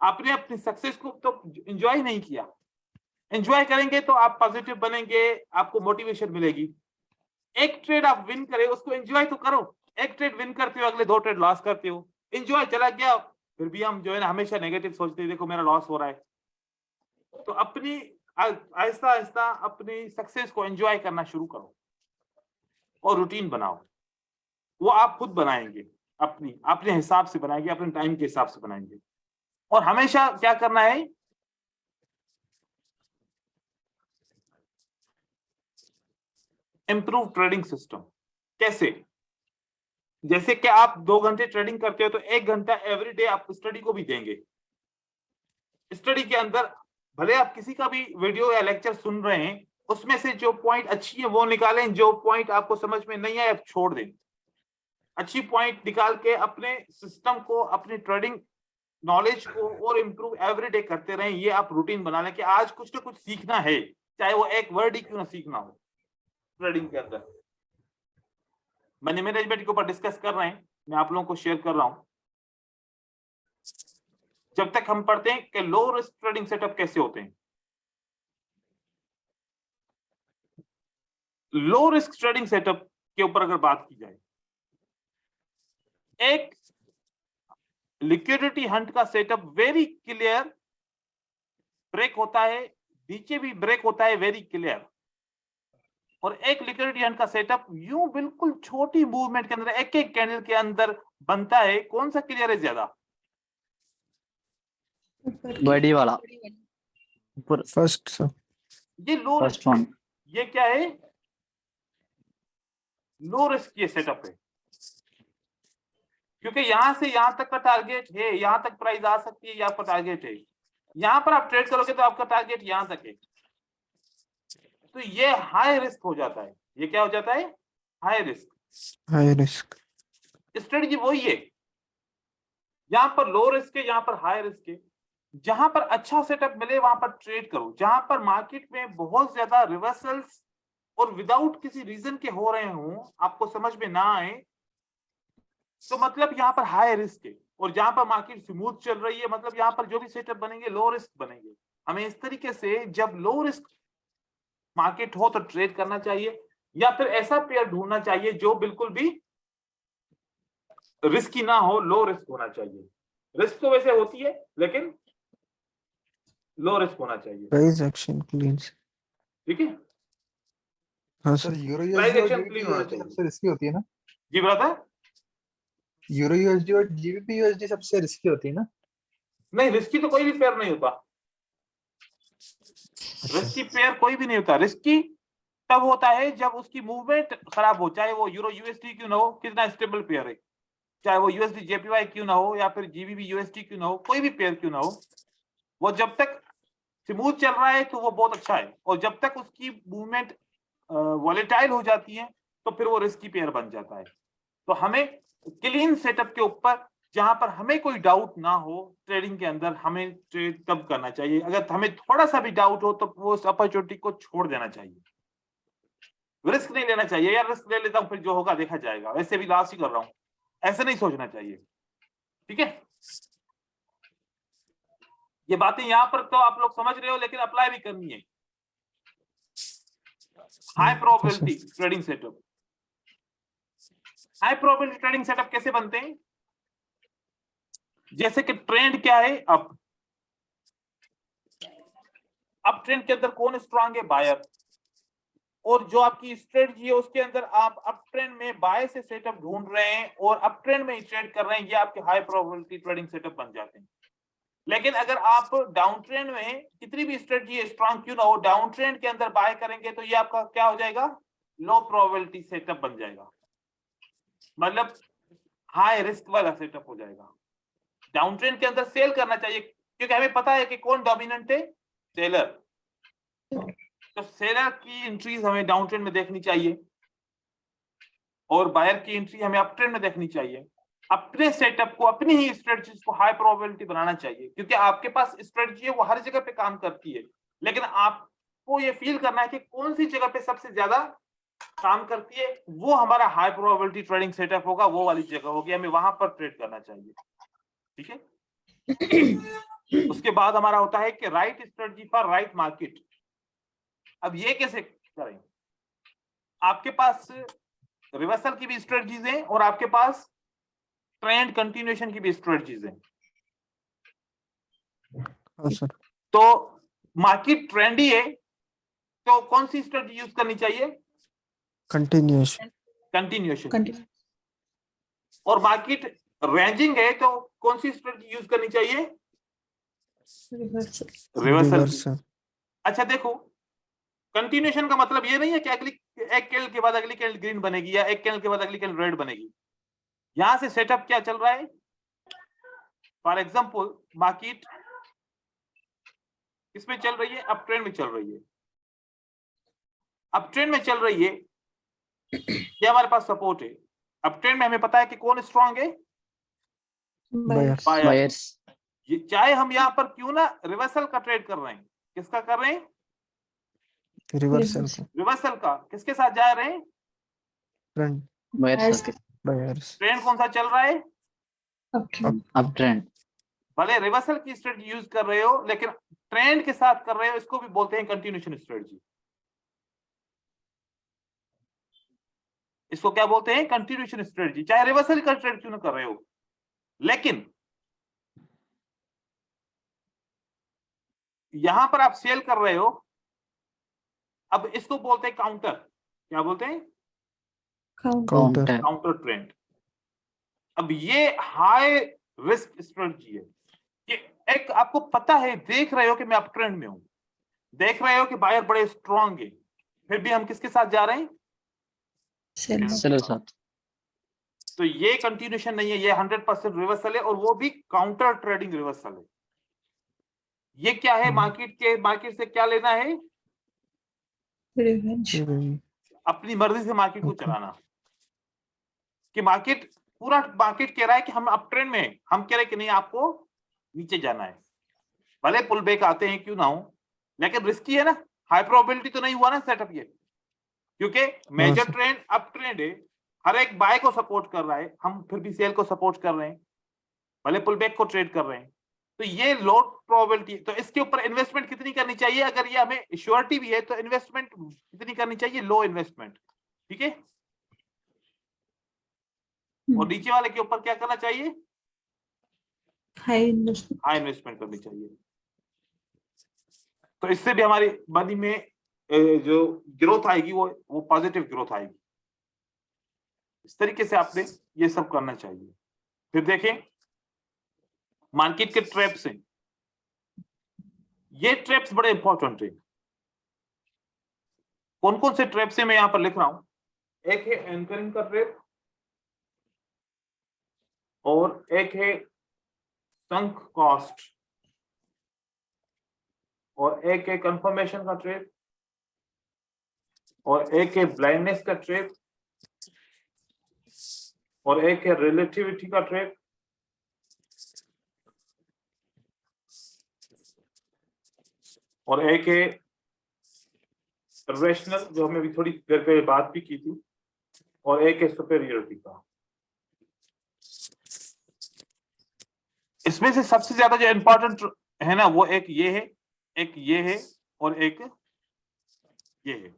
A: आपने अपनी सक्सेस को तो एंजॉय नहीं किया। एंजॉय करेंगे तो आप पॉजिटिव बनेंगे, आपको मोटिवेशन मिलेगी। एक ट्रेड आप विन करे, उसको एंजॉय तो करो। एक ट्रेड विन करते हो, अगले 2 ट्रेड लॉस करते हो, एंजॉय चला गया, फिर भी हम जो है ना हमेशा नेगेटिव सोचते हैं, देखो मेरा लॉस हो रहा है। तो अपनी आहिस्ता आहिस्ता अपनी सक्सेस को एंजॉय करना शुरू करो, और रूटीन बनाओ। वो आप खुद बनाएंगे, अपने हिसाब से बनाएंगे, अपने टाइम के हिसाब से बनाएंगे। और हमेशा क्या करना है? Improve trading system. कैसे? जैसे कि आप 2 घंटे ट्रेडिंग करते हो तो 1 घंटा एवरी डे आप स्टडी को भी देंगे। स्टडी के अंदर भले आप किसी का भी वीडियो या लेक्चर सुन रहे हैं, उसमें से जो पॉइंट अच्छी है वो निकालें, जो पॉइंट आपको समझ में नहीं आए आप छोड़ दें। अच्छी पॉइंट निकाल के अपने सिस्टम को, अपनी ट्रेडिंग नॉलेज को और इंप्रूव एवरी डे करते रहें। ये आप रूटीन बना लें कि आज कुछ ना कुछ सीखना है, चाहे वो एक वर्ड ही क्यों ना सीखना हो। ट्रेडिंग के अंदर मनी मैनेजमेंट के ऊपर डिस्कस कर रहे हैं, मैं आप लोगों को शेयर कर रहा हूं। जब तक हम पढ़ते हैं कि लो रिस्क ट्रेडिंग सेटअप कैसे होते हैं। लो रिस्क ट्रेडिंग सेटअप के ऊपर अगर बात की जाए, एक लिक्विडिटी हंट का सेटअप वेरी क्लियर ब्रेक होता है, नीचे भी ब्रेक होता है वेरी क्लियर, और एक लिक्विडिटी हंट का सेटअप यूं बिल्कुल छोटी मूवमेंट के अंदर एक एक कैंडल के अंदर बनता है। कौन सा क्लियर है ज्यादा?
E: बड़ी वाला
C: फर्स्ट सर।
A: ये लो
E: फर्स्ट
A: रिस्क
E: वन।
A: है। ये क्या है? लो रिस्क ये सेटअप है, क्योंकि यहां से यहां तक का टारगेट है, यहां तक प्राइस आ सकती है, ये आपका टारगेट है। यहां पर आप ट्रेड करोगे तो आपका टारगेट यहां तक है, तो ये हाई रिस्क हो जाता है। ये क्या हो जाता है? High risk.
C: High risk.
A: Strategy वही है, यहां पर लो रिस्क है, यहां पर हाई रिस्क है। जहां पर अच्छा सेटअप मिले वहां पर ट्रेड करो। जहां पर मार्केट में बहुत ज्यादा रिवर्सल्स और विदाउट किसी रीजन के हो रहे हों, आपको समझ में ना आए, तो मतलब यहां पर हाई रिस्क है। और जहां पर मार्केट स्मूथ चल रही है, मतलब यहां पर जो भी सेटअप बनेंगे लो रिस्क बनेंगे। हमें इस तरीके से जब लो रिस्क मार्केट हो तो ट्रेड करना चाहिए, या फिर ऐसा पेयर ढूंढना चाहिए जो बिल्कुल भी रिस्की ना हो, लो रिस्क होना चाहिए। रिस्क तो वैसे होती है लेकिन लो रिस्क होना चाहिए।
C: Price action clean.
A: ठीक है,
C: हाँ
F: sir
C: sir.
F: Euro
A: price
F: USD और
A: एक्शन
F: जीबीपी
A: क्लीन होना
F: यूएसडी
A: चाहिए।
F: सबसे रिस्की होती है ना?
A: जी ब्रदर?
F: यूरो यूएसडी और जीबीपी यूएसडी सबसे रिस्की होती है ना?
A: नहीं, रिस्की तो कोई भी पेयर नहीं होता। रिस्की पेयर कोई भी नहीं होता। रिस्की तब होता है जब उसकी मूवमेंट खराब हो, चाहे वो यूरो यूएसडी क्यों ना हो, कितना स्टेबल पेयर है, चाहे वो यूएसडी जेपीवाई क्यों ना हो, या फिर जीबीबी यूएसडी क्यों ना हो, कोई भी पेयर क्यों ना हो, वो जब तक स्मूथ चल रहा है तो वो बहुत अच्छा है, और जब तक उसकी मूवमेंट वॉलेटाइल हो जाती है तो फिर वो रिस्की पेयर बन जाता है। तो हमें क्लीन सेटअप के ऊपर, जहां पर हमें कोई डाउट ना हो ट्रेडिंग के अंदर, हमें ट्रेड तब करना चाहिए। अगर हमें थोड़ा सा भी डाउट हो तो वो उस अपॉर्चुनिटी को छोड़ देना चाहिए, रिस्क नहीं लेना चाहिए। यार रिस्क ले लेता हूं फिर जो होगा देखा जाएगा, वैसे भी लॉस ही कर रहा हूं, ऐसे नहीं सोचना चाहिए। ठीक है, ये बातें यहां पर तो आप लोग समझ रहे हो, लेकिन अप्लाई भी करनी है। High probability trading setup. High probability trading setup कैसे बनते हैं? जैसे कि ट्रेंड क्या है, अप ट्रेंड के अंदर कौन स्ट्रांग है? बायर। और जो आपकी स्ट्रेटजी है उसके अंदर आप अप ट्रेंड में बाय से सेटअप ढूंढ रहे हैं और अप ट्रेंड में ही ट्रेड कर रहे हैं, ये आपके हाई प्रोबेबिलिटी ट्रेडिंग सेटअप बन जाते हैं। लेकिन अगर आप डाउन ट्रेंड में कितनी भी स्ट्रेटजी स्ट्रांग क्यों ना हो, डाउन ट्रेंड के अंदर बाय करेंगे तो ये आपका क्या हो जाएगा? लो प्रोबेबिलिटी सेटअप बन जाएगा, मतलब हाई रिस्क वाला सेटअप हो जाएगा। डाउन ट्रेंड के अंदर सेल करना चाहिए, क्योंकि हमें पता है कि कौन डोमिनेंट है? सेलर। तो सेलर की एंट्रीज हमें डाउन ट्रेंड में देखनी चाहिए और बायर की एंट्री हमें अप ट्रेंड में देखनी चाहिए। अपने सेटअप को, अपनी ही स्ट्रेटजीज को हाई प्रोबेबिलिटी बनाना चाहिए, क्योंकि आपके पास स्ट्रेटजी है वो हर जगह पे काम करती है, लेकिन आपको ये फील करना है कि कौन सी जगह पे सबसे ज्यादा काम करती है, वो हमारा हाई प्रोबेबिलिटी ट्रेडिंग सेटअप होगा, वो वाली जगह होगी, हमें वहां पर ट्रेड करना चाहिए। ठीक है, उसके बाद हमारा होता है कि right strategy for right market. अब ये कैसे करें? आपके पास रिवर्सल की भी स्ट्रेटजीज हैं और आपके पास ट्रेंड कंटिन्यूएशन की भी स्ट्रेटजीज हैं।
C: हाँ सर।
A: तो मार्केट ट्रेंडी है तो कौन सी स्ट्रेटजी यूज करनी चाहिए?
C: कंटिन्यूएशन।
A: कंटिन्यूएशन।
D: कंटिन्यू।
A: और मार्केट रेंजिंग है तो कौन सी स्ट्रेटजी यूज करनी चाहिए?
D: रिवर्सल।
A: रिवर्सल।
C: रिवर्सल।
A: अच्छा देखो, कंटिन्यूएशन का मतलब ये नहीं है कि अगली एक कैंडल के बाद अगली कैंडल ग्रीन बनेगी या एक कैंडल के बाद अगली कैंडल रेड बनेगी। यहां से सेटअप क्या चल रहा है? फॉर एग्जांपल मार्केट किसमें चल रही है? अप ट्रेंड में चल रही है। अप ट्रेंड में चल रही है, ये हमारे पास सपोर्ट है। अप ट्रेंड में हमें पता है कि कौन स्ट्रांग है?
C: बायर्स।
A: बायर।
E: बायर्स।
A: ये चाहे हम यहाँ पर क्यों ना रिवर्सल का ट्रेड कर रहे हैं, किसका कर रहे हैं?
C: रिवर्सल का।
A: रिवर्सल का। किसके साथ जा रहे हैं?
C: ट्रेंड।
E: बायर्स।
C: बायर्स।
A: ट्रेंड कौन सा चल रहा है?
E: Up trend.
A: भले रिवर्सल की स्ट्रेटजी यूज कर रहे हो लेकिन ट्रेंड के साथ कर रहे हो, इसको भी बोलते हैं कंटिन्यूएशन स्ट्रेटजी। इसको क्या बोलते हैं? Continuation strategy. चाहे रिवर्सल का ट्रेड क्यों ना कर रहे हो, लेकिन यहां पर आप सेल कर रहे हो, अब इसको बोलते हैं काउंटर। क्या बोलते हैं?
C: काउंटर।
A: Counter trend. अब ये हाई रिस्क स्ट्रेटजी है। ये एक आपको पता है, देख रहे हो कि मैं अप ट्रेंड में हूं, देख रहे हो कि बायर बड़े स्ट्रांग है, फिर भी हम किसके साथ जा रहे हैं?
D: सेल
E: साथ।
A: तो ये कंटिन्यूएशन नहीं है, ये 100% रिवर्सल है, और वो भी काउंटर ट्रेडिंग रिवर्सल है। ये क्या है? मार्केट से क्या लेना है?
D: रिवेंज।
A: अपनी मर्जी से मार्केट को
C: Okay.
A: चलाना। कि मार्केट, पूरा मार्केट कह रहा है कि हम अप ट्रेंड में हैं, हम कह रहे हैं कि नहीं आपको नीचे जाना है, भले पुल बैक आते हैं क्यों ना हो, लेकिन रिस्की है ना, हाई प्रोबेबिलिटी तो नहीं हुआ ना सेटअप ये, क्योंकि major
C: sir.
A: Trend up trend है, हर एक बाय को सपोर्ट कर रहा है, हम फिर भी सेल को सपोर्ट कर रहे हैं, भले पुल बैक को ट्रेड कर रहे हैं, तो ये लो प्रोबेबिलिटी। तो इसके ऊपर इन्वेस्टमेंट कितनी करनी चाहिए? अगर ये हमें श्योरिटी भी है तो इन्वेस्टमेंट कितनी करनी चाहिए? लो इन्वेस्टमेंट, ठीक है। और नीचे वाले के ऊपर क्या करना चाहिए?
D: High investment.
A: हाई इन्वेस्टमेंट करनी चाहिए। तो इससे भी हमारी मनी में जो ग्रोथ आएगी वो पॉजिटिव ग्रोथ आएगी। इस तरीके से आपने ये सब करना चाहिए। फिर देखें मार्केट के ट्रैप्स हैं, ये ट्रैप्स बड़े इंपॉर्टेंट है। कौन कौन से ट्रैप्स हैं मैं यहां पर लिख रहा हूं। एक है एंकरिंग का ट्रैप, और एक है संक कॉस्ट, और एक है कंफर्मेशन का ट्रैप, और एक है ब्लाइंडनेस का ट्रैप, और एक है रिलेटिविटी का ट्रैप, और एक है रेशनल, जो हमने अभी थोड़ी देर पहले बात भी की थी, और एक है सुपेरियरिटी का। इसमें से सबसे ज्यादा जो इंपॉर्टेंट है ना, वो एक ये है, एक ये है, और एक ये है।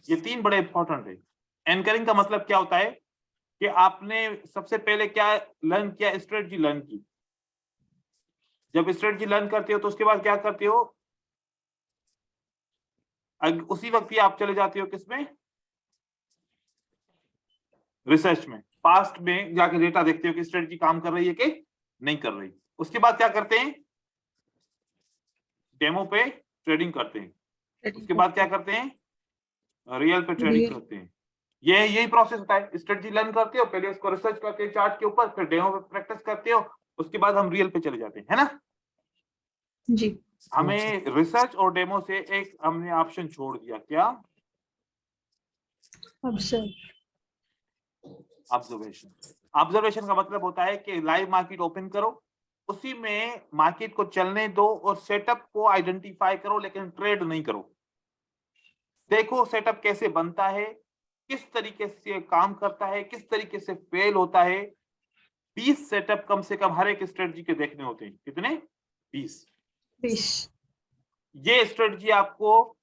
A: ये तीन बड़े इंपॉर्टेंट है। एंकरिंग का मतलब क्या होता है कि आपने सबसे पहले क्या लर्न किया? स्ट्रेटजी लर्न की। जब स्ट्रेटजी लर्न करते हो तो उसके बाद क्या करते हो? उसी वक्त ही आप चले जाते हो किसमें? रिसर्च में। पास्ट में जाके डेटा देखते हो कि स्ट्रेटजी काम कर रही है कि नहीं कर रही। उसके बाद क्या करते हैं? डेमो पे ट्रेडिंग करते हैं। उसके बाद क्या करते हैं? रियल पे ट्रेडिंग करते हैं। ये यही प्रोसेस होता है। स्ट्रेटजी लर्न करते हो, पहले उसको रिसर्च करते हो चार्ट के ऊपर, फिर डेमो पे प्रैक्टिस करते हो, उसके बाद हम रियल पे चले जाते हैं, है ना।
D: जी।
A: हमें रिसर्च और डेमो से एक हमने ऑप्शन छोड़ दिया, क्या? ऑब्जर्वेशन। ऑब्जर्वेशन का मतलब होता है कि लाइव मार्केट ओपन करो, उसी में मार्केट को चलने दो और सेटअप को आइडेंटिफाई करो, लेकिन ट्रेड नहीं करो। देखो सेटअप कैसे बनता है, किस तरीके से काम करता है, किस तरीके से फेल होता है। 20 सेटअप कम से कम हर एक स्ट्रेटजी के देखने होते हैं। कितने? 20। ये स्ट्रेटजी आपको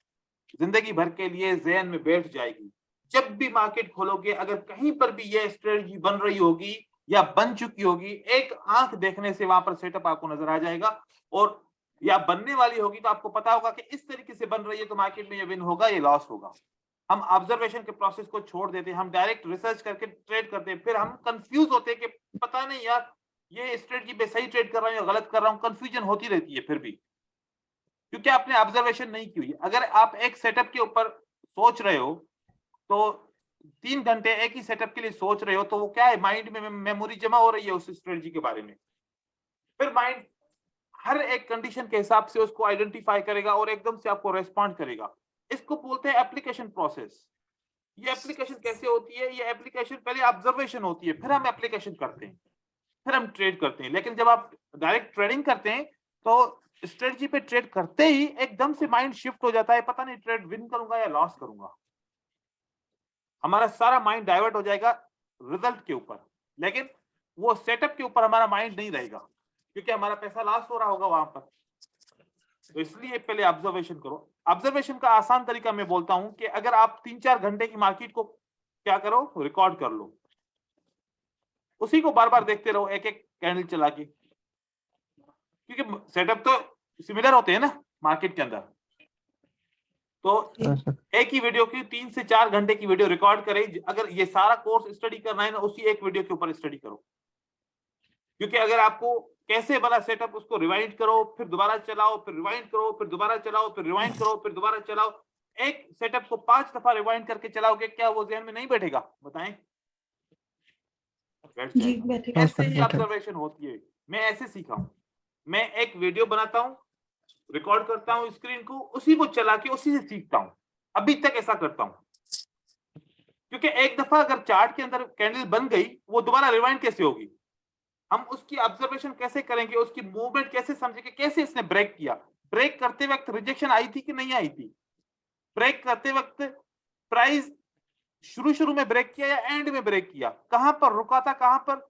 A: जिंदगी भर के लिए ज़हन में बैठ जाएगी। जब भी मार्केट खोलोगे, अगर कहीं पर भी ये स्ट्रेटजी बन रही होगी या बन चुकी होगी, एक आंख देखने से वहां पर सेटअप आपको नजर आ जाएगा, और या बनने वाली होगी तो आपको पता होगा कि इस तरीके से बन रही है तो मार्केट में ये विन होगा, ये लॉस होगा। हम ऑब्जर्वेशन के प्रोसेस को छोड़ देते हैं, हम डायरेक्ट रिसर्च करके ट्रेड करते हैं, फिर हम कंफ्यूज होते हैं कि पता नहीं यार ये स्ट्रेटजी पे सही ट्रेड कर रहा हूं या गलत कर रहा हूं। कंफ्यूजन होती रहती है फिर भी, क्योंकि आपने ऑब्जर्वेशन नहीं की हुई। अगर आप एक सेटअप के ऊपर सोच रहे हो तो 3 घंटे एक ही सेटअप के लिए सोच रहे हो, तो वो क्या है, माइंड में मेमोरी जमा हो रही है उस स्ट्रेटजी के बारे में। फिर माइंड हर एक कंडीशन के हिसाब से उसको आइडेंटिफाई करेगा और एकदम से आपको रेस्पॉन्ड करेगा। इसको बोलते हैं एप्लीकेशन प्रोसेस। ये एप्लीकेशन कैसे होती है? ये एप्लीकेशन पहले ऑब्जर्वेशन होती है, फिर हम एप्लीकेशन करते हैं, फिर हम ट्रेड करते हैं। लेकिन जब आप डायरेक्ट ट्रेडिंग करते हैं तो स्ट्रेटजी पे ट्रेड करते ही एकदम से माइंड शिफ्ट हो जाता है, पता नहीं ट्रेड विन करूंगा या लॉस करूंगा। हमारा सारा माइंड डाइवर्ट हो जाएगा रिजल्ट के ऊपर, लेकिन वो सेटअप के ऊपर हमारा माइंड नहीं रहेगा। क्योंकि हमारा पैसा लॉस हो रहा होगा वहां पर। तो इसलिए पहले ऑब्जर्वेशन करो। ऑब्जर्वेशन का आसान तरीका मैं बोलता हूं कि अगर आप 3-4 घंटे की मार्केट को क्या करो, रिकॉर्ड कर लो, उसी को बार बार देखते रहो एक एक कैंडल चला के, क्योंकि सेटअप तो सिमिलर होते हैं ना मार्केट के अंदर। तो
C: हाँ सर।
A: एक ही वीडियो की 3 से 4 घंटे की वीडियो रिकॉर्ड करें। अगर ये सारा कोर्स स्टडी करना है ना, उसी एक वीडियो के ऊपर स्टडी करो, क्योंकि अगर आपको कैसे बना सेटअप, उसको रिवाइंड करो, फिर दोबारा चलाओ, फिर रिवाइंड करो, फिर दोबारा चलाओ, फिर रिवाइंड करो, फिर दोबारा चलाओ। एक सेटअप को 5 दफा रिवाइंड करके चलाओगे, क्या वो ज़हन में नहीं बैठेगा? बताएं। बैठ
D: जी
A: जाएगा।
D: बैठेगा।
A: ऐसे
C: सर,
A: ही
C: बैठेगा।
A: ऑब्जर्वेशन होती है। मैं ऐसे सीखा हूं। मैं एक वीडियो बनाता हूं, रिकॉर्ड करता हूं स्क्रीन को, उसी को चला के उसी से सीखता हूं। अभी तक ऐसा करता हूं, क्योंकि एक दफा अगर चार्ट के अंदर कैंडल बन गई, वो दोबारा रिवाइंड कैसे होगी? हम उसकी ऑब्जर्वेशन कैसे करेंगे, उसकी मूवमेंट कैसे समझेंगे, कैसे इसने ब्रेक किया, ब्रेक करते वक्त रिजेक्शन आई थी कि नहीं आई थी, ब्रेक करते वक्त प्राइस शुरू में ब्रेक किया या एंड में ब्रेक किया, कहां पर रुका था, कहां पर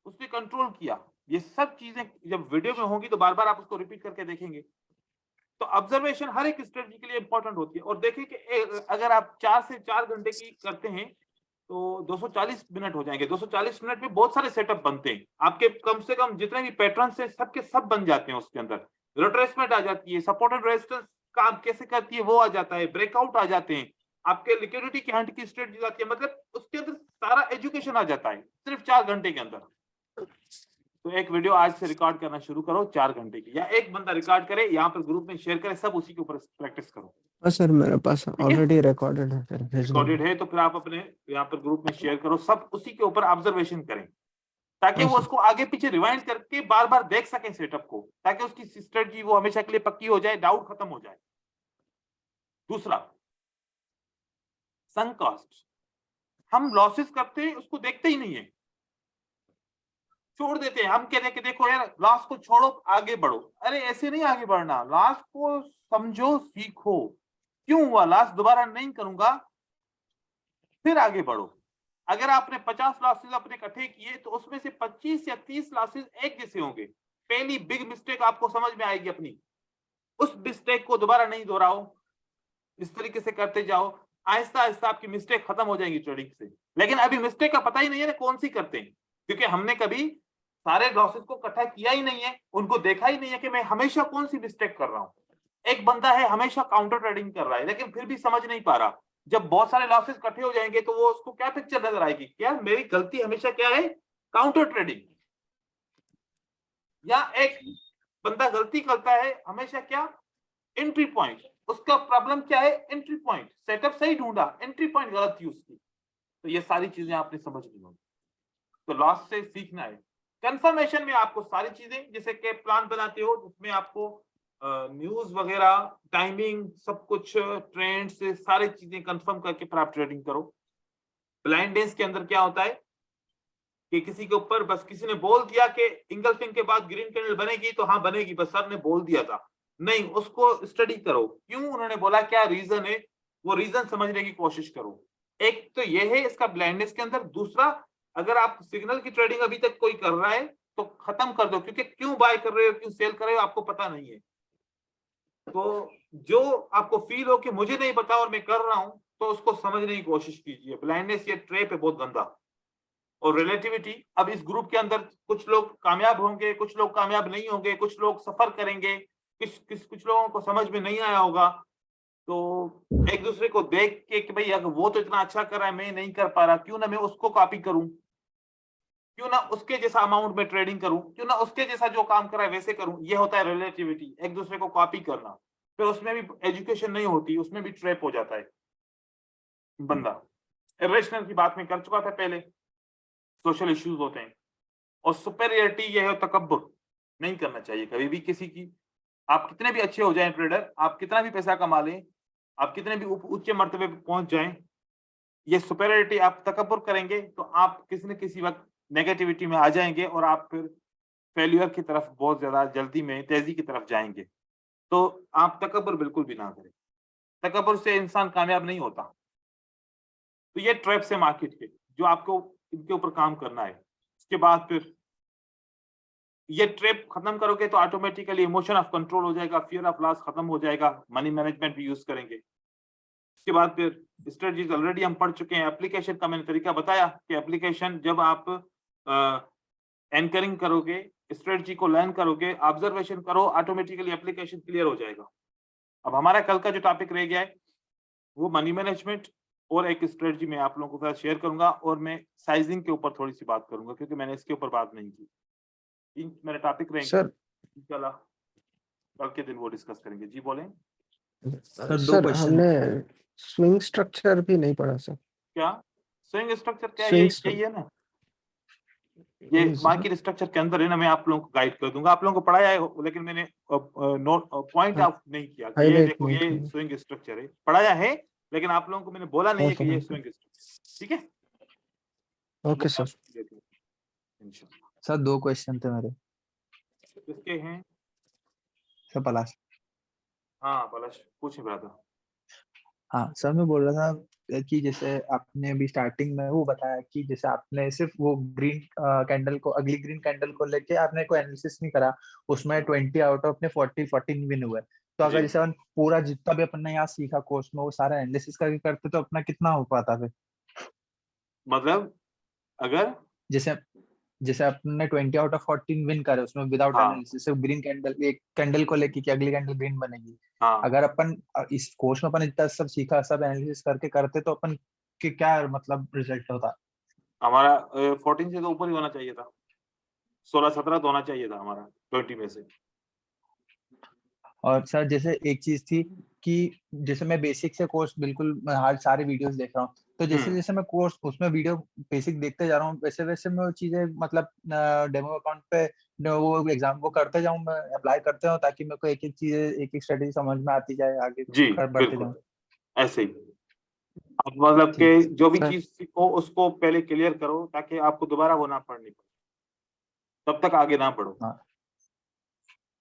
A: उसने कंट्रोल किया। ये सब चीजें जब वीडियो में होंगी तो बार बार आप उसको रिपीट करके देखेंगे। तो ऑब्जर्वेशन हर एक स्ट्रेटजी के लिए इंपॉर्टेंट होती है। और देखिए कि अगर आप 4 से 4 घंटे की करते हैं तो 240 मिनट हो जाएंगे। 240 मिनट में बहुत सारे सेटअप बनते हैं आपके, कम से कम जितने भी पैटर्न से सबके सब बन जाते हैं। उसके अंदर रिट्रेसमेंट आ जाती है, सपोर्ट एंड रेजिस्टेंस काम कैसे करती है वो आ जाता है, ब्रेकआउट आ जाते हैं, आपके लिक्विडिटी की हंट की स्ट्रेटजी आती है। मतलब उसके अंदर सारा एजुकेशन आ जाता है सिर्फ 4 घंटे के अंदर। तो एक वीडियो आज से रिकॉर्ड करना शुरू करो 4 घंटे की, या एक बंदा रिकॉर्ड करे, यहाँ पर ग्रुप में शेयर करे, सब उसी के ऊपर प्रैक्टिस करो।
C: हाँ सर, मेरे पास
A: है?
C: ऑलरेडी रिकॉर्डेड है सर, भेज
A: रिकॉर्डेड
C: दूंगा।
A: है तो फिर आप अपने यहाँ पर ग्रुप में शेयर करो, सब उसी के ऊपर ऑब्जर्वेशन करें, ताकि
C: हाँ
A: वो
C: सर।
A: उसको आगे पीछे रिवाइंड करके बार बार देख सके सेटअप को, ताकि उसकी स्ट्रेटजी वो हमेशा के लिए पक्की हो जाए, डाउट खत्म हो जाए। दूसरा, संक कॉस्ट। हम लॉसेस करते हैं, उसको देखते ही नहीं है, छोड़ देते हैं। हम कहते हैं कि देखो यार, लॉस को छोड़ो, आगे बढ़ो। अरे ऐसे नहीं आगे बढ़ना, लॉस को समझो, सीखो, क्यों हुआ लॉस, दोबारा नहीं करूंगा, फिर आगे बढ़ो। अगर आपने 50 लॉसेस अपने इकट्ठे किए तो उसमें से 25 या 30 लॉसेस एक जैसे होंगे। पहली बिग मिस्टेक आपको समझ में आएगी अपनी, उस मिस्टेक को दोबारा नहीं दोहराओ, इस तरीके से करते जाओ, आहिस्ता आहिस्ता आपकी मिस्टेक खत्म हो जाएंगी ट्रेडिंग से। लेकिन अभी मिस्टेक का पता ही नहीं है ना कौन सी करते हैं, क्योंकि हमने कभी सारे लॉसेस को इकट्ठा किया ही नहीं है, उनको देखा ही नहीं है कि मैं हमेशा कौन सी मिस्टेक कर रहा हूं। एक बंदा है हमेशा काउंटर ट्रेडिंग कर रहा है, लेकिन फिर भी समझ नहीं पा रहा। जब बहुत सारे लॉसेस इकट्ठे हो जाएंगे तो वो उसको क्या पिक्चर नजर आएगी, क्या मेरी गलती हमेशा क्या है, काउंटर ट्रेडिंग। या एक बंदा गलती करता है हमेशा क्या, एंट्री पॉइंट। उसका प्रॉब्लम क्या है, एंट्री पॉइंट। सेटअप सही ढूंढा, एंट्री पॉइंट गलत थी उसकी। तो ये सारी चीजें आपने समझनी होगी। तो लॉस से सीखना है। कंफर्मेशन में आपको सारी चीजें, जैसे कि प्लान बनाते हो उसमें आपको न्यूज वगैरह, टाइमिंग, सब कुछ, ट्रेंड से सारी चीजें कंफर्म करके फिर आप ट्रेडिंग करो। ब्लाइंड डेज के अंदर क्या होता है कि किसी के ऊपर बस किसी ने बोल दिया कि इंगल्फिंग के बाद ग्रीन कैंडल बनेगी, तो हाँ बनेगी, बस सर ने बोल दिया था। नहीं, उसको स्टडी करो, क्यों उन्होंने बोला, क्या रीजन है, वो रीजन समझने की कोशिश करो। एक तो ये है इसका ब्लाइंडनेस के अंदर। दूसरा, अगर आप सिग्नल की ट्रेडिंग अभी तक कोई कर रहा है तो खत्म कर दो, क्योंकि क्यों बाय कर रहे हो, क्यों सेल कर रहे हो, आपको पता नहीं है। तो जो आपको फील हो कि मुझे नहीं पता और मैं कर रहा हूं, तो उसको समझने की कोशिश कीजिए। ब्लाइंडनेस ये ट्रैप है बहुत गंदा। और रिलेटिविटी, अब इस ग्रुप के अंदर कुछ लोग कामयाब होंगे, कुछ लोग कामयाब नहीं होंगे, कुछ लोग सफर करेंगे, कुछ लोगों को समझ में नहीं आया होगा। तो एक दूसरे को देख के कि भाई अगर वो तो इतना अच्छा कर रहा है, मैं नहीं कर पा रहा, क्यों ना मैं उसको कॉपी करूं, क्यों ना उसके जैसा अमाउंट में ट्रेडिंग करूं, क्यों ना उसके जैसा जो काम कर रहा है वैसे करूं। ये होता है रिलेटिविटी, एक दूसरे को कॉपी करना। फिर उसमें भी एजुकेशन नहीं होती, उसमें भी ट्रैप हो जाता है बंदा। इरेशनल की बात में कर चुका था पहले, सोशल इश्यूज होते हैं। और सुपेरियरिटी ये है, तकब्बुर नहीं करना चाहिए कभी भी किसी की। आप कितने भी अच्छे हो जाएं ट्रेडर, आप कितना भी पैसा कमा लें, आप कितने भी उच्च मर्तबे पे पहुंच जाएं, ये सुपेरियरिटी आप तकब्बुर करेंगे तो आप किसी न किसी वक्त नेगेटिविटी में आ जाएंगे और आप फिर फेल्यूर की तरफ बहुत ज्यादा जल्दी में, तेजी की तरफ जाएंगे। तो आप तकब्बुर बिल्कुल भी ना करें, तकब्बुर से इंसान कामयाब नहीं होता। तो ये ट्रैप्स है मार्केट के, जो आपको इनके ऊपर काम करना है। उसके बाद फिर ये ट्रैप खत्म करोगे तो ऑटोमेटिकली इमोशन ऑफ कंट्रोल हो जाएगा, फियर ऑफ लॉस खत्म हो जाएगा, मनी मैनेजमेंट भी यूज करेंगे। उसके बाद फिर स्ट्रेटजीज ऑलरेडी हम पढ़ चुके हैं। एप्लीकेशन का मैंने तरीका बताया कि एप्लीकेशन जब आप एंकरिंग करोगे, स्ट्रेटजी को लर्न करोगे, ऑब्जर्वेशन करो, ऑटोमेटिकली एप्लीकेशन क्लियर हो जाएगा। अब हमारा कल का जो टॉपिक रह गया है वो मनी मैनेजमेंट और एक स्ट्रेटजी मैं आप लोगों के साथ शेयर करूंगा, और मैं साइजिंग के ऊपर थोड़ी सी बात करूंगा क्योंकि मैंने इसके ऊपर बात नहीं की। इन मेरे टॉपिक रहेंगे
C: सर
A: इंशाल्लाह, कल के दिन वो डिस्कस करेंगे। जी बोलें।
F: दो
C: सर
F: क्वेश्चन
C: हमने स्विंग स्ट्रक्चर भी नहीं पढ़ा सर।
A: क्या स्विंग स्ट्रक्चर क्या है?
C: स्विंग
A: यही है ना, ये मार्केट स्ट्रक्चर के अंदर है ना। मैं आप लोगों को गाइड कर दूंगा, आप लोगों को पढ़ाया है लेकिन मैंने नोट पॉइंट आउट नहीं किया कि ये
C: हाईलाइट
A: देखो
C: नहीं
A: ये
C: किया।
A: स्विंग स्ट्रक्चर है। पढ़ाया है लेकिन आप लोगों को मैंने बोला नहीं है कि ये
C: ओके
A: स्विंग स्ट्रक्चर। ठीक है,
C: ओके सर।
A: इंशाल्लाह।
F: सर 2 क्वेश्चन थे मेरे।
A: किसके हैं?
F: सर पलाश।
A: हाँ पलाश पूछे ब्रदर।
F: हाँ सर, मैं बोल रहा था कि जैसे आपने अभी स्टार्टिंग में वो बताया कि जैसे आपने सिर्फ वो ग्रीन कैंडल को, अगली ग्रीन कैंडल को लेके आपने कोई एनालिसिस नहीं करा, उसमें 20 आउट ऑफ अपने 14 विन हुए। तो अगर
A: जी।
F: जैसे अपन पूरा जितना भी अपन ने यहाँ सीखा कोर्स में वो सारा एनालिसिस करके करते तो अपना कितना हो पाता फिर?
A: मतलब अगर
F: जैसे जैसे आपने 20 आउट ऑफ 14 विन करे उसमें विदाउट
A: हाँ
F: एनालिसिस, सिर्फ ग्रीन कैंडल, एक कैंडल को लेके कि अगली कैंडल ग्रीन बनेगी।
A: हाँ
F: अगर अपन इस कोर्स में अपन इतना सब सीखा, सब एनालिसिस करके करते तो अपन के क्या मतलब रिजल्ट होता?
A: हमारा 14 से तो ऊपर ही होना चाहिए था, 16-17 तो होना चाहिए था हमारा 20 में से।
F: और सर जैसे एक चीज थी कि जैसे मैं बेसिक से कोर्स बिल्कुल मैं हर सारे वीडियोस देख रहा हूँ, तो जैसे जैसे मैं कोर्स उसमें वीडियो बेसिक देखते जा रहा हूँ वैसे वैसे मैं वो चीजें मतलब डेमो अकाउंट पे वो एग्जाम वो करते जाऊँ, मैं अप्लाई करते हूँ ताकि मेरे को एक एक चीज एक एक स्ट्रेटेजी समझ में आती जाए, आगे
A: जी
F: बढ़ते
A: बिल्कुल
F: जाऊँ।
A: ऐसे ही। आप मतलब
F: ठीक
A: कि
F: है
A: जो भी
C: सर।
A: चीज सीखो उसको पहले क्लियर करो ताकि आपको दोबारा वो ना पढ़नी पड़े, तब तक आगे ना बढ़ो।
F: हाँ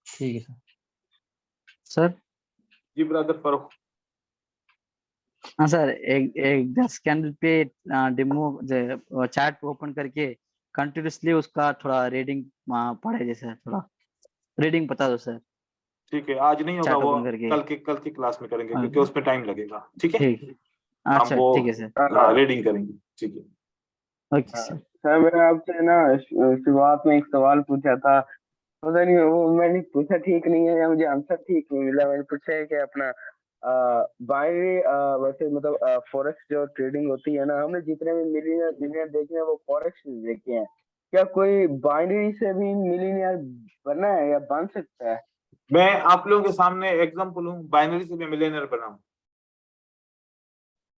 F: ठीक है सर।
E: सर।
A: जी ब्रदर फरो।
E: हाँ सर, एक एक 10 कैंडल पे डेमो चार्ट ओपन करके कंटिन्यूसली उसका थोड़ा रीडिंग पढ़े, जैसे थोड़ा रीडिंग बता दो सर।
A: ठीक है, आज नहीं होगा
E: चार्ट
A: वो,
E: ओपन करके।
A: कल की क्लास में करेंगे
E: हाँ,
A: क्योंकि उसमें टाइम लगेगा। ठीक है,
E: ठीक।
A: हम
E: अच्छा
A: वो
E: ठीक है सर।
A: रीडिंग करेंगे। ठीक है।
E: Okay sir.
B: सर मैंने आपसे ना शुरुआत में एक सवाल पूछा था, पता नहीं वो मैंने पूछा ठीक नहीं है या मुझे आंसर ठीक नहीं मिला। मैंने पूछा है कि अपना बाइनरी वैसे मतलब फॉरेक्स जो ट्रेडिंग होती है ना, हमने जितने भी मिलीनियर देखे हैं वो फॉरेक्स देखे हैं। क्या कोई बाइनरी से भी मिलीनियर बनना है या बन सकता है?
A: मैं आप लोगों के सामने एग्जांपल हूँ, बाइनरी से मैं मिलियनर बना हूँ।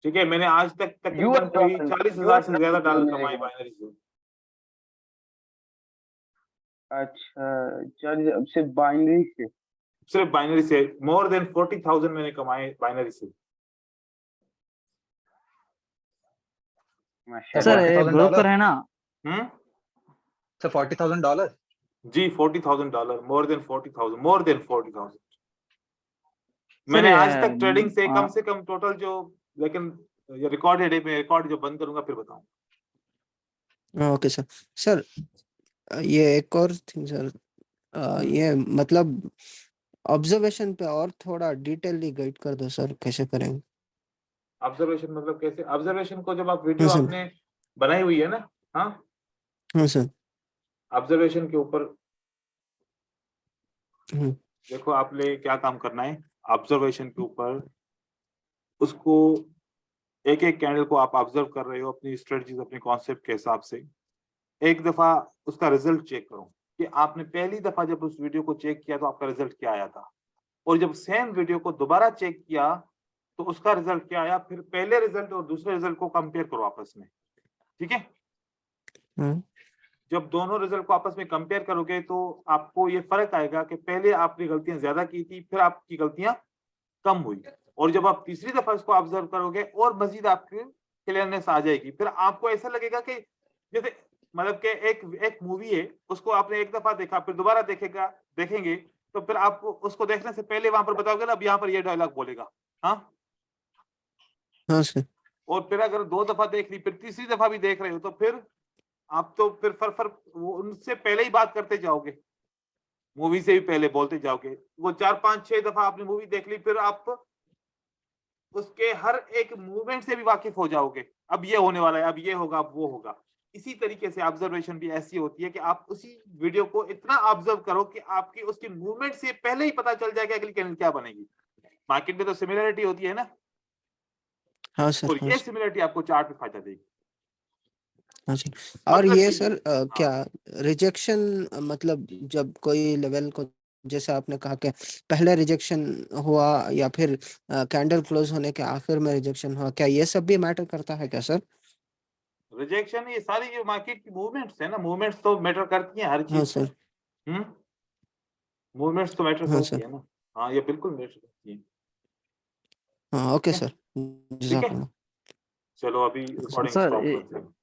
A: ठीक है, मैंने आज तक तकरीबन कोई 40,000 से ज्यादा डॉलर कमाए बाइनरी से।
B: अच्छा, चल सिर्फ बाइनरी से?
A: सिर्फ बाइनरी से मोर देन 40,000 मैंने कमाए बाइनरी से।
E: सर ब्रोकर है ना?
A: हम्म,
F: सर $40,000?
A: जी $40,000, मोर देन 40,000। मैंने
E: सर
A: आज तक ट्रेडिंग से कम टोटल जो, लेकिन ये रिकॉर्डेड है, मैं रिकॉर्ड जो बंद करूंगा फिर बताऊं।
C: Okay sir. सर ये एक और थिंग सर, ये मतलब ऑब्जर्वेशन पे और थोड़ा डिटेलली गाइड कर दो सर, कैसे करेंगे?
A: ऑब्जर्वेशन मतलब कैसे? ऑब्जर्वेशन को जब आप
C: हाँ
A: वीडियो
C: सर।
A: आपने बनाई हुई है ना, हाँ,
C: हाँ सर।
A: ऑब्जर्वेशन के ऊपर
C: हम्म,
A: देखो आपने क्या काम करना है। ऑब्जर्वेशन के ऊपर उसको एक एक कैंडल को आप ऑब्जर्व कर रहे हो अपनी स्ट्रेटजीज, अपने कॉन्सेप्ट के हिसाब से। एक दफा उसका रिजल्ट चेक करो कि आपने पहली दफा जब उस वीडियो को चेक किया तो आपका रिजल्ट क्या आया था, और जब सेम वीडियो को दोबारा चेक किया तो उसका रिजल्ट क्या आया। फिर पहले रिजल्ट और दूसरे रिजल्ट को कंपेयर करो आपस में। ठीक है,
C: हाँ
A: जब दोनों रिजल्ट को आपस में कंपेयर करोगे तो आपको ये फर्क आएगा कि पहले आपने गलतियां ज्यादा की थी, फिर आपकी गलतियां कम हुई। और जब आप तीसरी दफा इसको ऑब्जर्व करोगे और मजीद आपकी क्लियरनेस आ जाएगी। फिर आपको ऐसा लगेगा कि जैसे मतलब कि एक मूवी है, उसको आपने एक दफा देखा, फिर दोबारा देखेंगे तो फिर आप उसको देखने से पहले वहां पर बताओगे ना, अब यहाँ पर ये डायलॉग बोलेगा। हाँ,
C: हाँ सर।
A: और फिर अगर 2 दफा देख ली, फिर तीसरी दफा भी देख रहे हो तो फिर आप तो फिर फर वो उनसे पहले ही बात करते जाओगे। मूवी से भी पहले बोलते जाओगे, वो 4-5-6 दफा आपने मूवी देख ली, फिर आप उसके हर एक मूवमेंट से भी वाकिफ हो जाओगे। अब ये होने वाला है, अब ये होगा, अब वो होगा। इसी तरीके से ऑब्जर्वेशन भी ऐसी होती है कि आप उसी वीडियो को इतना ऑब्जर्व करो कि आपकी उसकी मूवमेंट से पहले ही पता चल जाएगा अगली कैंडल क्या बनेगी। मार्केट में तो सिमिलरिटी होती है ना,
C: हाँ सर,
A: और
C: हाँ
A: ये
C: सर,
A: सिमिलरिटी आपको चार्ट में फायदा देगी।
C: हाँ जी। और
A: मतलब
C: ये
A: कि
C: सर क्या रिजेक्शन, मतलब जब कोई लेवल को, जैसे आपने कहा कि पहले रिजेक्शन हुआ या फिर कैंडल क्लोज होने के आखिर में रिजेक्शन हुआ, क्या ये सब भी मैटर करता है क्या सर?
A: रिजेक्शन, ये सारी जो मार्केट की मूवमेंट्स है ना, मूवमेंट्स तो मैटर करती हैं हर
C: हाँ
A: चीज।
C: सर,
A: मूवमेंट्स तो मैटर
C: हाँ
A: करती
C: सर,
A: है ना। हाँ, ये बिल्कुल मैटर करती है।
C: हाँ ओके
A: ठीक है,
C: सर,
A: ठीक है।
C: जज़ाकल्लाह।
A: चलो अभी रिकॉर्डिंग
E: सर
A: स्टॉप करते हैं।